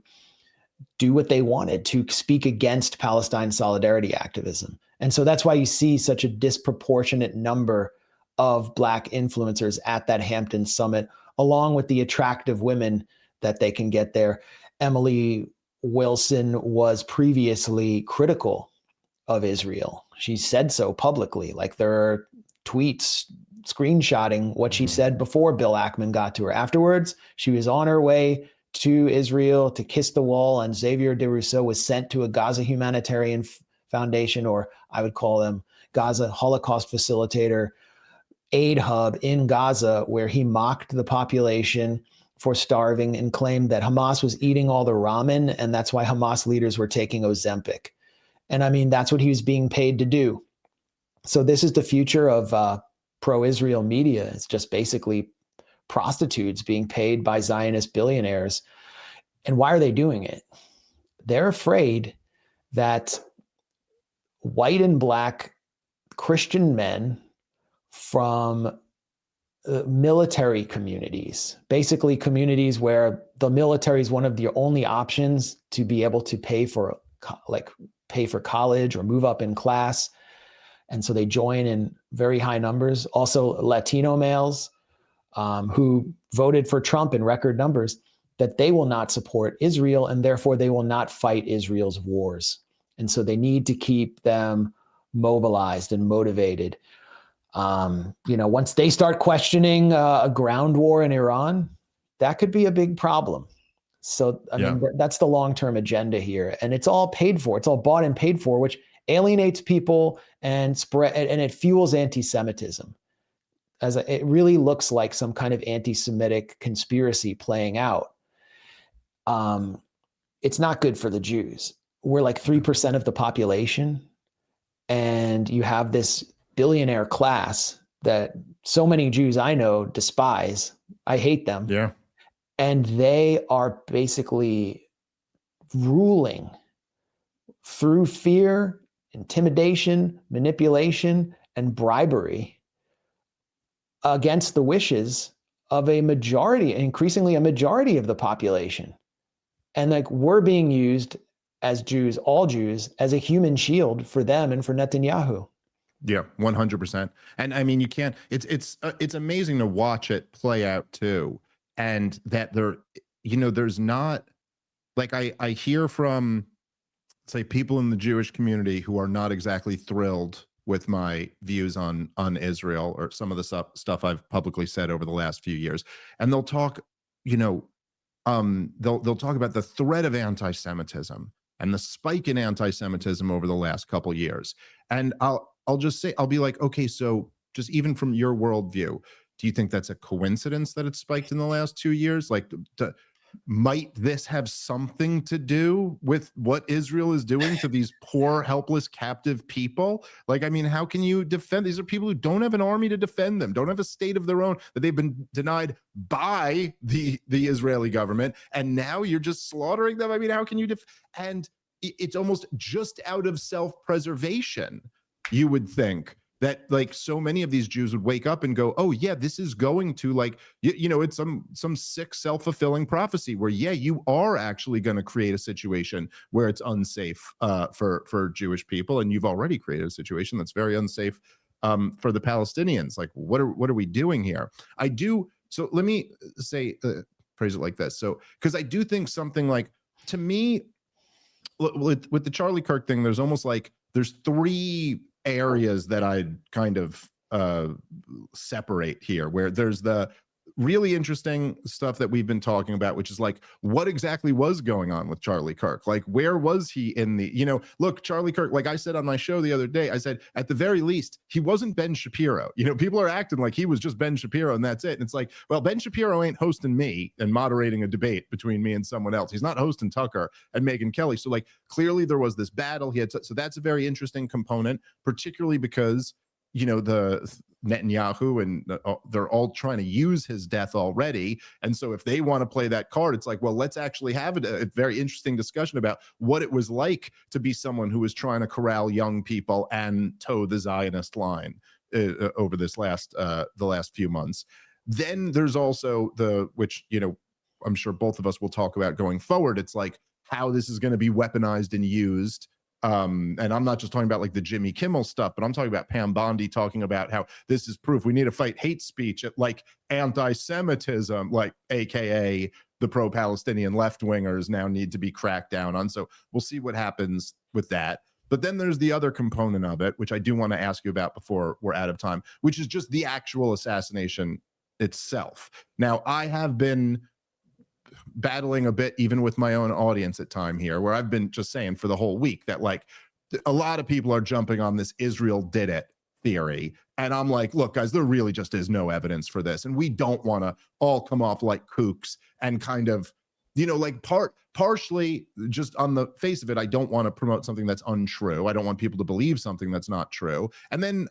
do what they wanted, to speak against Palestine solidarity activism. And so that's why you see such a disproportionate number of Black influencers at that Hampton summit, along with the attractive women that they can get there. Emily Wilson was previously critical of Israel. She said so publicly. Like, there are tweets screenshotting what she said before Bill Ackman got to her. Afterwards, she was on her way to Israel to kiss the wall, and Xavier DeRousseau was sent to a Gaza Humanitarian Foundation, or I would call them Gaza Holocaust Facilitator aid hub in Gaza, where he mocked the population for starving and claimed that Hamas was eating all the ramen, and that's why Hamas leaders were taking Ozempic. And I mean, that's what he was being paid to do. So this is the future of pro-Israel media. It's just basically prostitutes being paid by Zionist billionaires. And why are they doing it? They're afraid that white and Black Christian men from military communities, basically communities where the military is one of the only options to be able to pay for college or move up in class. And so they join in very high numbers. Also, Latino males who voted for Trump in record numbers, that they will not support Israel, and therefore they will not fight Israel's wars. And so they need to keep them mobilized and motivated. Once they start questioning a ground war in Iran, that could be a big problem. So, I mean, that's the long-term agenda here. And it's all paid for. It's all bought and paid for, which alienates people and it fuels anti-Semitism. It really looks like some kind of anti-Semitic conspiracy playing out. It's not good for the Jews. We're like 3% of the population, and you have this billionaire class that so many Jews I know despise. I hate them. Yeah. And they are basically ruling through fear, intimidation, manipulation, and bribery against the wishes of a majority, increasingly a majority of the population. And like, we're being used as Jews, all Jews, as a human shield for them and for Netanyahu. Yeah, 100%. And I mean, you can't, it's amazing to watch it play out too. And that there's not, like, I hear from, say, people in the Jewish community who are not exactly thrilled with my views on Israel or some of the stuff I've publicly said over the last few years. And they'll talk, they'll talk about the threat of anti-Semitism and the spike in anti-Semitism over the last couple of years. And I'll just say, I'll be like, okay, so just even from your worldview, do you think that's a coincidence that it's spiked in the last 2 years? Like, might this have something to do with what Israel is doing to these poor, helpless, captive people? Like, I mean, how can you defend? These are people who don't have an army to defend them, don't have a state of their own, that they've been denied by the Israeli government, and now you're just slaughtering them. I mean, how can you and it's almost just out of self-preservation, you would think, that like so many of these Jews would wake up and go, oh yeah, this is going to, like, it's some sick self-fulfilling prophecy where, yeah, you are actually going to create a situation where it's unsafe for Jewish people, and you've already created a situation that's very unsafe for the Palestinians. Like, what are we doing here? So let me say, phrase it like this. So, because I do think something like, to me, with the Charlie Kirk thing, there's almost like there's three areas that I'd kind of separate here, where there's the really interesting stuff that we've been talking about, which is like, what exactly was going on with Charlie Kirk? Like, where was he in the, look, Charlie Kirk, like I said on my show the other day, I said, at the very least, he wasn't Ben Shapiro. People are acting like he was just Ben Shapiro and that's it. And it's like, well, Ben Shapiro ain't hosting me and moderating a debate between me and someone else. He's not hosting Tucker and Megyn Kelly. So like, clearly there was this battle. So that's a very interesting component, particularly because, the Netanyahu and they're all trying to use his death already. And so if they want to play that card, it's like, well, let's actually have a very interesting discussion about what it was like to be someone who was trying to corral young people and toe the Zionist line over this the last few months. Then there's also which, I'm sure both of us will talk about going forward. It's like how this is going to be weaponized and used. And I'm not just talking about like the Jimmy Kimmel stuff, but I'm talking about Pam Bondi talking about how this is proof we need to fight hate speech at like anti-Semitism, like AKA the pro-Palestinian left-wingers now need to be cracked down on. So we'll see what happens with that. But then there's the other component of it, which I do want to ask you about before we're out of time, which is just the actual assassination itself. Now, I have been battling a bit even with my own audience at time here, where I've been just saying for the whole week that like a lot of people are jumping on this Israel did it theory. And I'm like, look, guys, there really just is no evidence for this. And we don't want to all come off like kooks and kind of, like partially just on the face of it, I don't want to promote something that's untrue. I don't want people to believe something that's not true. And then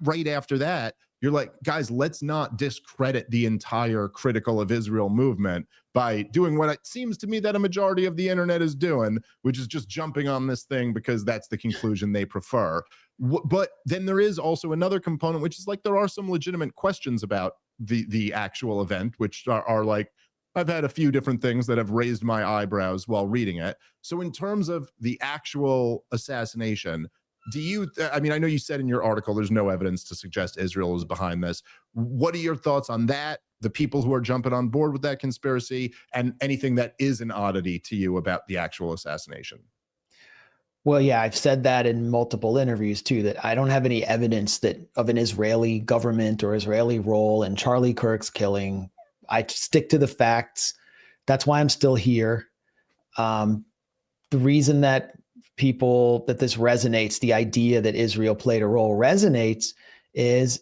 right after that, you're like, guys, let's not discredit the entire critical of Israel movement by doing what it seems to me that a majority of the internet is doing, which is just jumping on this thing because that's the conclusion they prefer. But then there is also another component, which is like, there are some legitimate questions about the actual event, which are like, I've had a few different things that have raised my eyebrows while reading it. So in terms of the actual assassination, Do you, I mean, I know you said in your article there's no evidence to suggest Israel is behind this. What are your thoughts on that? The people who are jumping on board with that conspiracy, and anything that is an oddity to you about the actual assassination? Well, yeah, I've said that in multiple interviews too, that I don't have any evidence that of an Israeli government or Israeli role in Charlie Kirk's killing. I stick to the facts. That's why I'm still here. The reason that this resonates, the idea that Israel played a role resonates, is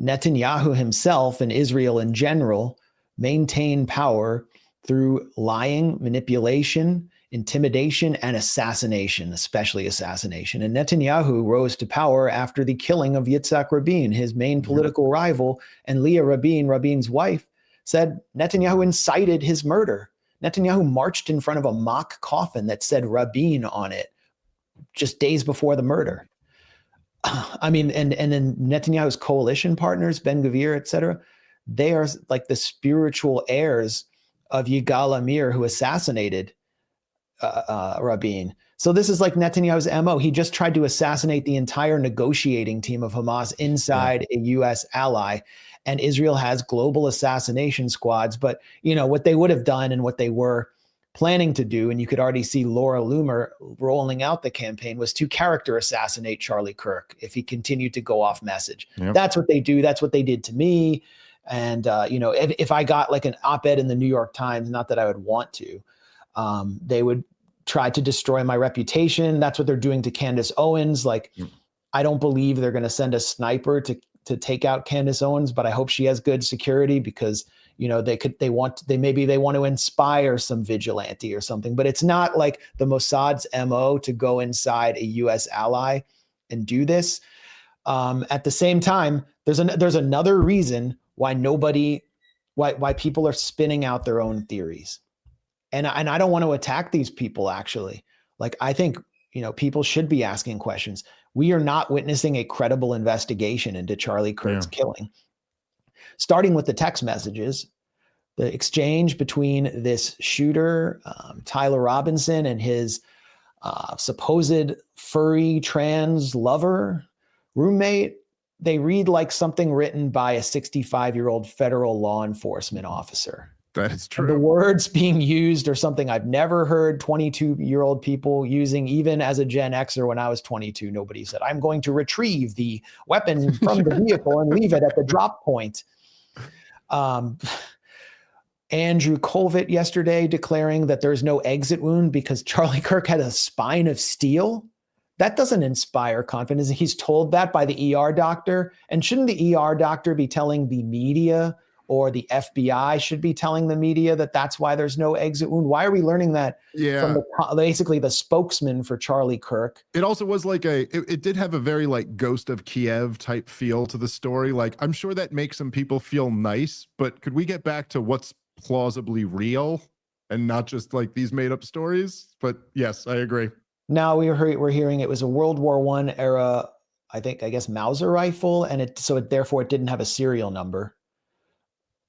Netanyahu himself and Israel in general maintain power through lying, manipulation, intimidation, and assassination, especially assassination. And Netanyahu rose to power after the killing of Yitzhak Rabin, his main political rival, and Leah Rabin, Rabin's wife, said Netanyahu incited his murder. Netanyahu marched in front of a mock coffin that said Rabin on it just days before the murder. I mean, and then Netanyahu's coalition partners, Ben Gvir, et cetera, they are like the spiritual heirs of Yigal Amir, who assassinated Rabin. So this is like Netanyahu's MO. He just tried to assassinate the entire negotiating team of Hamas inside a U.S. ally. And Israel has global assassination squads. But, you know, what they would have done and what they were planning to do, and you could already see Laura Loomer rolling out the campaign, was to character assassinate Charlie Kirk if he continued to go off message. Yep. That's what they do. That's what they did to me. And, you know, if I got like an op-ed in the New York Times, not that I would want to, they would try to destroy my reputation. That's what they're doing to Candace Owens. Like, I don't believe they're going to send a sniper to take out Candace Owens, but I hope she has good security, because, you know, they want to inspire some vigilante or something. But it's not like the Mossad's MO to go inside a U.S. ally and do this. At the same time, there's another reason why why people are spinning out their own theories. And I don't want to attack these people, actually. Like, I think, you know, people should be asking questions. We are not witnessing a credible investigation into Charlie Kirk's killing. Starting with the text messages, the exchange between this shooter, Tyler Robinson, and his supposed furry trans lover roommate, they read like something written by a 65-year-old federal law enforcement officer. That is true. And the words being used are something I've never heard 22-year-old people using, even as a Gen Xer. When I was 22, nobody said, "I'm going to retrieve the weapon from the vehicle and leave it at the drop point." Andrew Colvett yesterday declaring that there's no exit wound because Charlie Kirk had a spine of steel. That doesn't inspire confidence. He's told that by the ER doctor. And shouldn't the ER doctor be telling the media, or the FBI should be telling the media, that that's why there's no exit wound? Why are we learning that from basically the spokesman for Charlie Kirk? It also was like it did have a very like Ghost of Kiev type feel to the story. Like, I'm sure that makes some people feel nice, but could we get back to what's plausibly real and not just like these made up stories? But yes, I agree. Now we're hearing it was a World War I era, I guess Mauser rifle, and therefore it didn't have a serial number.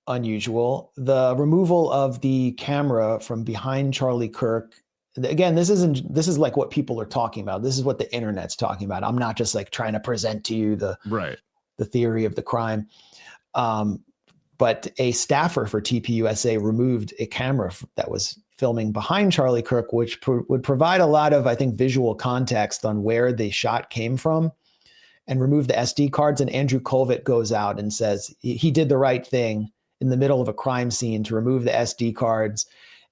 Unusual. The removal of the camera from behind Charlie Kirk. Again, this is like what people are talking about. This is what the internet's talking about. I'm not just like trying to present to you the theory of the crime. But a staffer for TPUSA removed a camera that was filming behind Charlie Kirk, which would provide a lot of, I think, visual context on where the shot came from, and remove the SD cards. And Andrew Colvett goes out and says he did the right thing in the middle of a crime scene to remove the SD cards.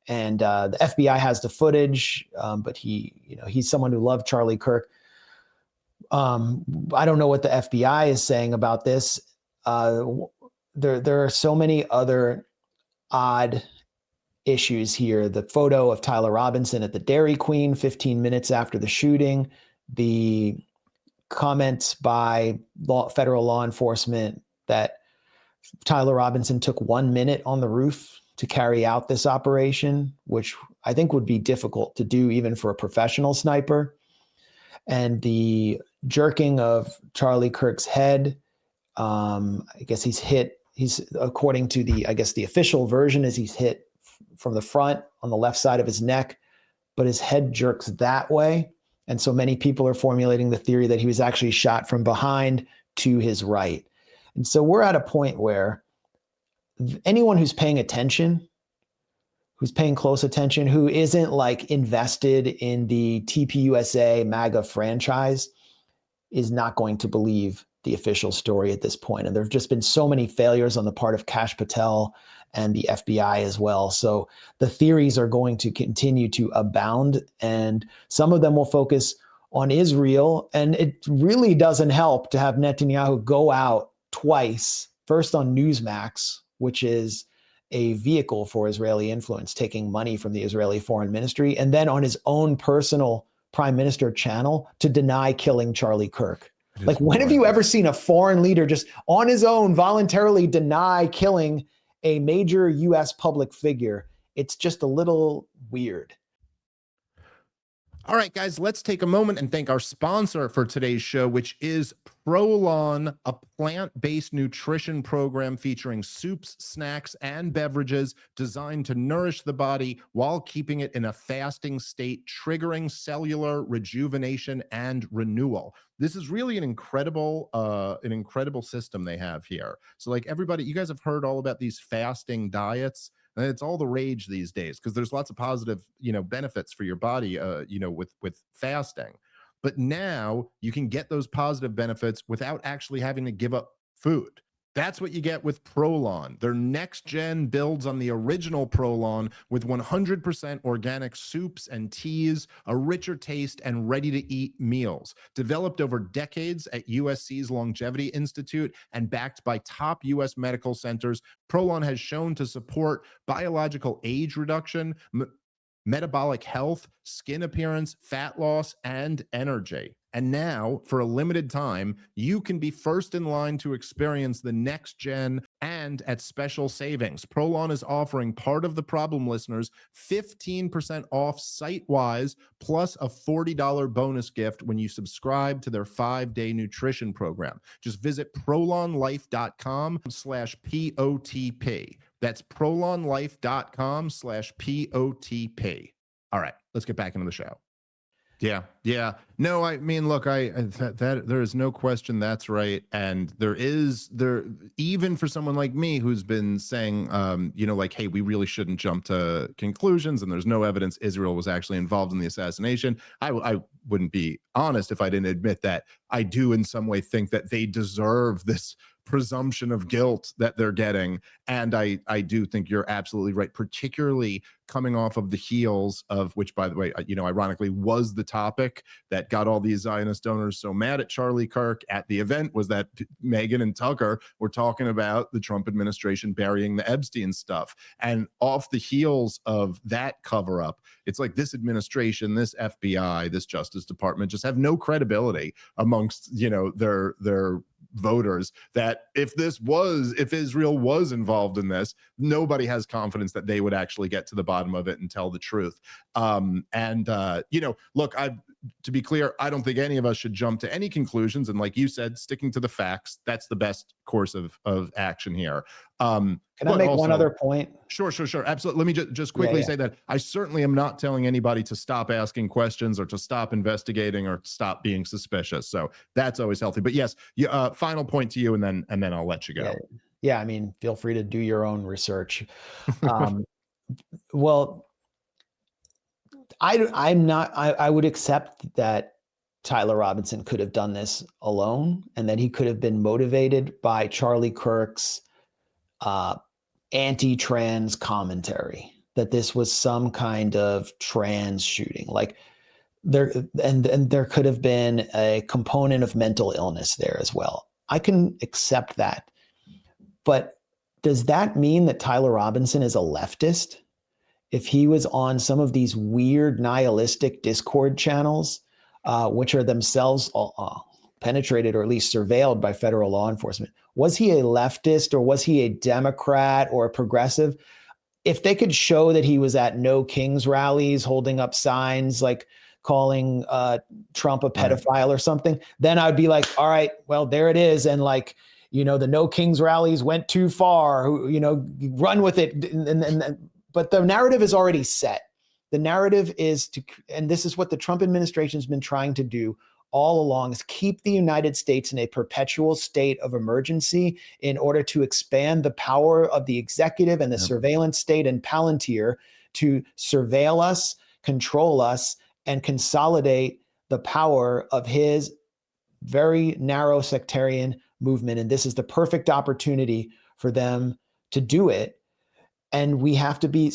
And the FBI has the footage, but he's someone who loved Charlie Kirk. I don't know what the FBI is saying about this. There are so many other odd issues here. The photo of Tyler Robinson at the Dairy Queen 15 minutes after the shooting, the comments by federal law enforcement that Tyler Robinson took 1 minute on the roof to carry out this operation, which I think would be difficult to do even for a professional sniper. And the jerking of Charlie Kirk's head, I guess he's according to the official version is he's hit from the front on the left side of his neck, but his head jerks that way. And so many people are formulating the theory that he was actually shot from behind to his right. And so we're at a point where anyone who's paying attention, who's paying close attention, who isn't like invested in the TPUSA MAGA franchise is not going to believe the official story at this point. And there have just been so many failures on the part of Kash Patel and the FBI as well. So the theories are going to continue to abound, and some of them will focus on Israel. And it really doesn't help to have Netanyahu go out twice, first on Newsmax, which is a vehicle for Israeli influence, taking money from the Israeli foreign ministry, and then on his own personal prime minister channel to deny killing Charlie Kirk. Like, when have you ever seen a foreign leader just on his own voluntarily deny killing a major US public figure? It's just a little weird. All right, guys, let's take a moment and thank our sponsor for today's show, which is Prolon, a plant-based nutrition program featuring soups, snacks, and beverages designed to nourish the body while keeping it in a fasting state, triggering cellular rejuvenation and renewal. This is really an incredible system they have here. So like everybody, you guys have heard all about these fasting diets. And it's all the rage these days because there's lots of positive, benefits for your body, with fasting. But now you can get those positive benefits without actually having to give up food. That's what you get with Prolon. Their next gen builds on the original Prolon with 100% organic soups and teas, a richer taste, and ready-to-eat meals. Developed over decades at USC's Longevity Institute and backed by top US medical centers, Prolon has shown to support biological age reduction, metabolic health, skin appearance, fat loss, and energy. And now, for a limited time, you can be first in line to experience the next gen and at special savings. Prolon is offering Part of the Problem listeners 15% off site-wise, plus a $40 bonus gift when you subscribe to their 5-day nutrition program. Just visit prolonlife.com/POTP. That's prolonlife.com/POTP. All right, let's get back into the show. Yeah. No, I mean, look, that there is no question that's right, and there even for someone like me who's been saying, like, hey, we really shouldn't jump to conclusions, and there's no evidence Israel was actually involved in the assassination. I wouldn't be honest if I didn't admit that I do in some way think that they deserve this presumption of guilt that they're getting. And I do think you're absolutely right, particularly coming off of the heels of, which, by the way, ironically was the topic that got all these Zionist donors so mad at Charlie Kirk at the event, was that Megyn and Tucker were talking about the Trump administration burying the Epstein stuff. And off the heels of that cover up, it's like this administration, this FBI, this Justice Department just have no credibility amongst, their voters, that if Israel was involved in this, nobody has confidence that they would actually get to the bottom of it and tell the truth. Look, to be clear, I don't think any of us should jump to any conclusions. And like you said, sticking to the facts, that's the best course of action here. Can I make one other point? Sure. Absolutely. Let me just quickly say that I certainly am not telling anybody to stop asking questions or to stop investigating or to stop being suspicious. So that's always healthy. But yes, final point to you, and then I'll let you go. Yeah. I mean, feel free to do your own research. Well, I would accept that Tyler Robinson could have done this alone, and that he could have been motivated by Charlie Kirk's anti-trans commentary, that this was some kind of trans shooting. Like there could have been a component of mental illness there as well. I can accept that. But does that mean that Tyler Robinson is a leftist? If he was on some of these weird nihilistic Discord channels, which are themselves penetrated or at least surveilled by federal law enforcement, was he a leftist, or was he a Democrat or a progressive? If they could show that he was at No Kings rallies holding up signs like calling Trump a pedophile or something, then I'd be like, all right, well, there it is. And like, the No Kings rallies went too far, run with it. But the narrative is already set The narrative is to, and this is what the Trump administration has been trying to do all along, is keep the United States in a perpetual state of emergency in order to expand the power of the executive and the surveillance state and Palantir to surveil us, control us, and consolidate the power of his very narrow sectarian movement. And this is the perfect opportunity for them to do it. And we have to be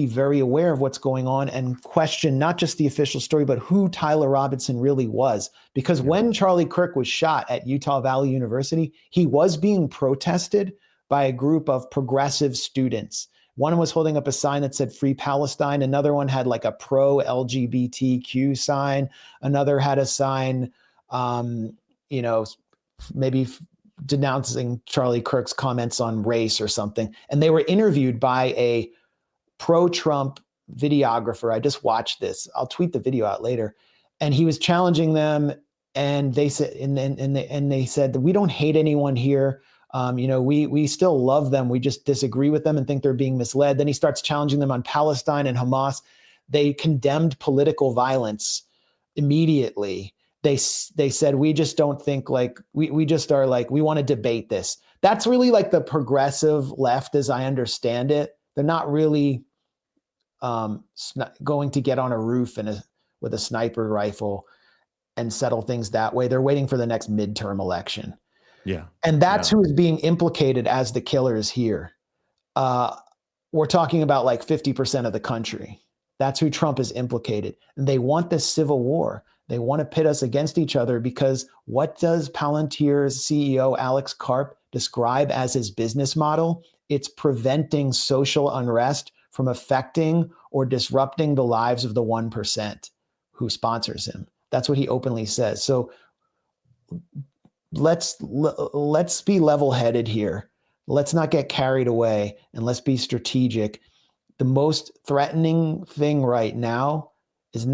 very aware of what's going on and question not just the official story, but who Tyler Robinson really was. Because when Charlie Kirk was shot at Utah Valley University, he was being protested by a group of progressive students. One was holding up a sign that said Free Palestine. Another one had like a pro-LGBTQ sign. Another had a sign, maybe denouncing Charlie Kirk's comments on race or something. And they were interviewed by a pro-Trump videographer. I just watched this. I'll tweet the video out later. And he was challenging them. And they said, and they said that we don't hate anyone here. We still love them. We just disagree with them and think they're being misled. Then he starts challenging them on Palestine and Hamas. They condemned political violence immediately. They said, we just don't think like, we just are like, we want to debate this. That's really like the progressive left, as I understand it. They're not really going to get on a roof with a sniper rifle and settle things that way. They're waiting for the next midterm election. Yeah. And that's who is being implicated as the killers here. We're talking about like 50% of the country. That's who Trump is implicated. And they want this civil war. They want to pit us against each other because what does Palantir's CEO, Alex Karp, describe as his business model? It's preventing social unrest from affecting or disrupting the lives of the 1% who sponsors him. That's what he openly says. So let's be level-headed here. Let's not get carried away, and let's be strategic. The most threatening thing right now is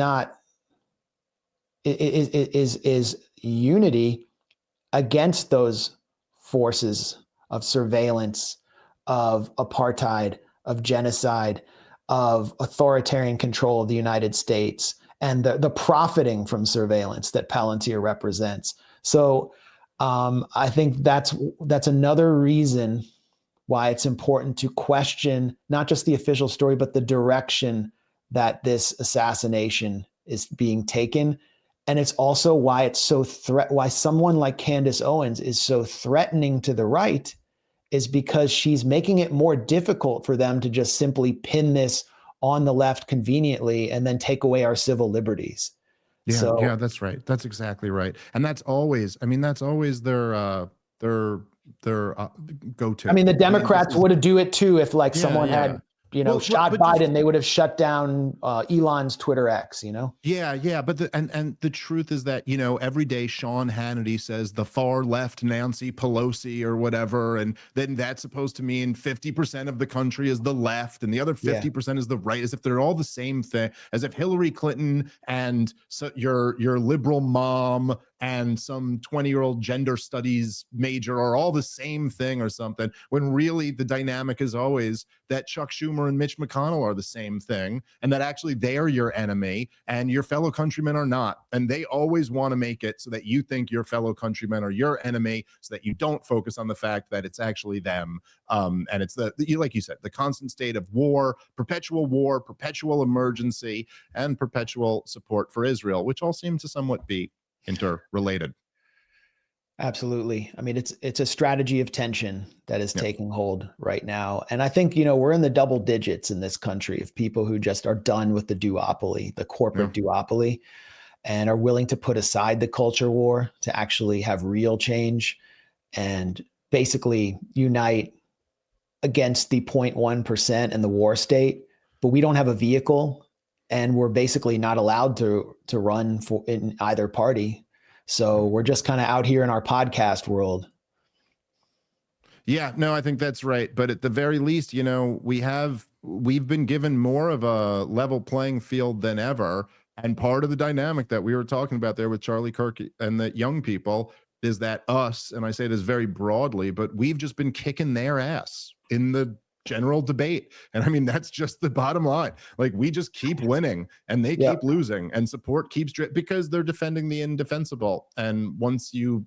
unity against those forces of surveillance, of apartheid, of genocide, of authoritarian control of the United States, and the profiting from surveillance that Palantir represents. So I think that's another reason why it's important to question not just the official story, but the direction that this assassination is being taken. And it's also why it's so why someone like Candace Owens is so threatening to the right, is because she's making it more difficult for them to just simply pin this on the left conveniently and then take away our civil liberties. Yeah, yeah, that's right. That's exactly right. And that's always, their go-to. I mean, the Democrats would have do it too if someone had shot Biden. They would have shut down Elon's Twitter X, Yeah. But the truth is that, every day Sean Hannity says the far left Nancy Pelosi or whatever. And then that's supposed to mean 50% of the country is the left and the other 50% is the right, as if they're all the same thing, as if Hillary Clinton and your liberal mom and some 20-year-old gender studies major are all the same thing or something, when really the dynamic is always that Chuck Schumer and Mitch McConnell are the same thing, and that actually they're your enemy and your fellow countrymen are not. And they always want to make it so that you think your fellow countrymen are your enemy, so that you don't focus on the fact that it's actually them. And it's like you said, the constant state of war, perpetual emergency, and perpetual support for Israel, which all seem to somewhat be interrelated. Absolutely. I mean, it's a strategy of tension that is taking hold right now. And I think, we're in the double digits in this country of people who just are done with the duopoly, the corporate duopoly, and are willing to put aside the culture war to actually have real change and basically unite against the 0.1% and the war state. But we don't have a vehicle, and we're basically not allowed to run in either party. So we're just kind of out here in our podcast world. Yeah, no, I think that's right. But at the very least, we've been given more of a level playing field than ever. And part of the dynamic that we were talking about there with Charlie Kirk and the young people is that us, and I say this very broadly, but we've just been kicking their ass in the general debate. And I mean, that's just the bottom line. Like, we just keep winning and they keep losing, and support keeps because they're defending the indefensible. And once you,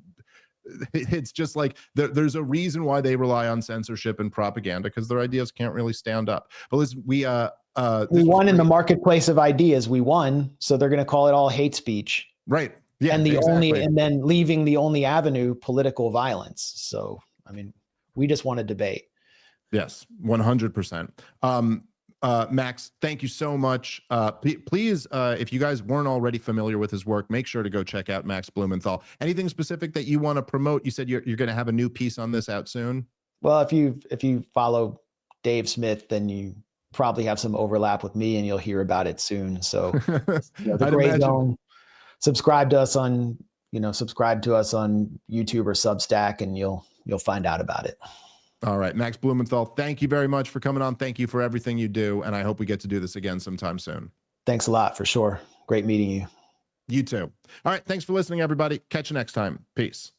it's just like there's a reason why they rely on censorship and propaganda, because their ideas can't really stand up. But listen, we won in the marketplace of ideas. We won, so they're going to call it all hate speech, right? Yeah, and and then leaving the only avenue, political violence. So I mean, we just want to debate. Yes, 100%. Max, thank you so much. Please, if you guys weren't already familiar with his work, make sure to go check out Max Blumenthal. Anything specific that you want to promote? You said you're going to have a new piece on this out soon. Well, if you follow Dave Smith, then you probably have some overlap with me, and you'll hear about it soon. So the Gray Zone, subscribe to us on YouTube or Substack, and you'll find out about it. All right, Max Blumenthal, thank you very much for coming on. Thank you for everything you do, and I hope we get to do this again sometime soon. Thanks a lot, for sure. Great meeting you. You too. All right, thanks for listening, everybody. Catch you next time. Peace.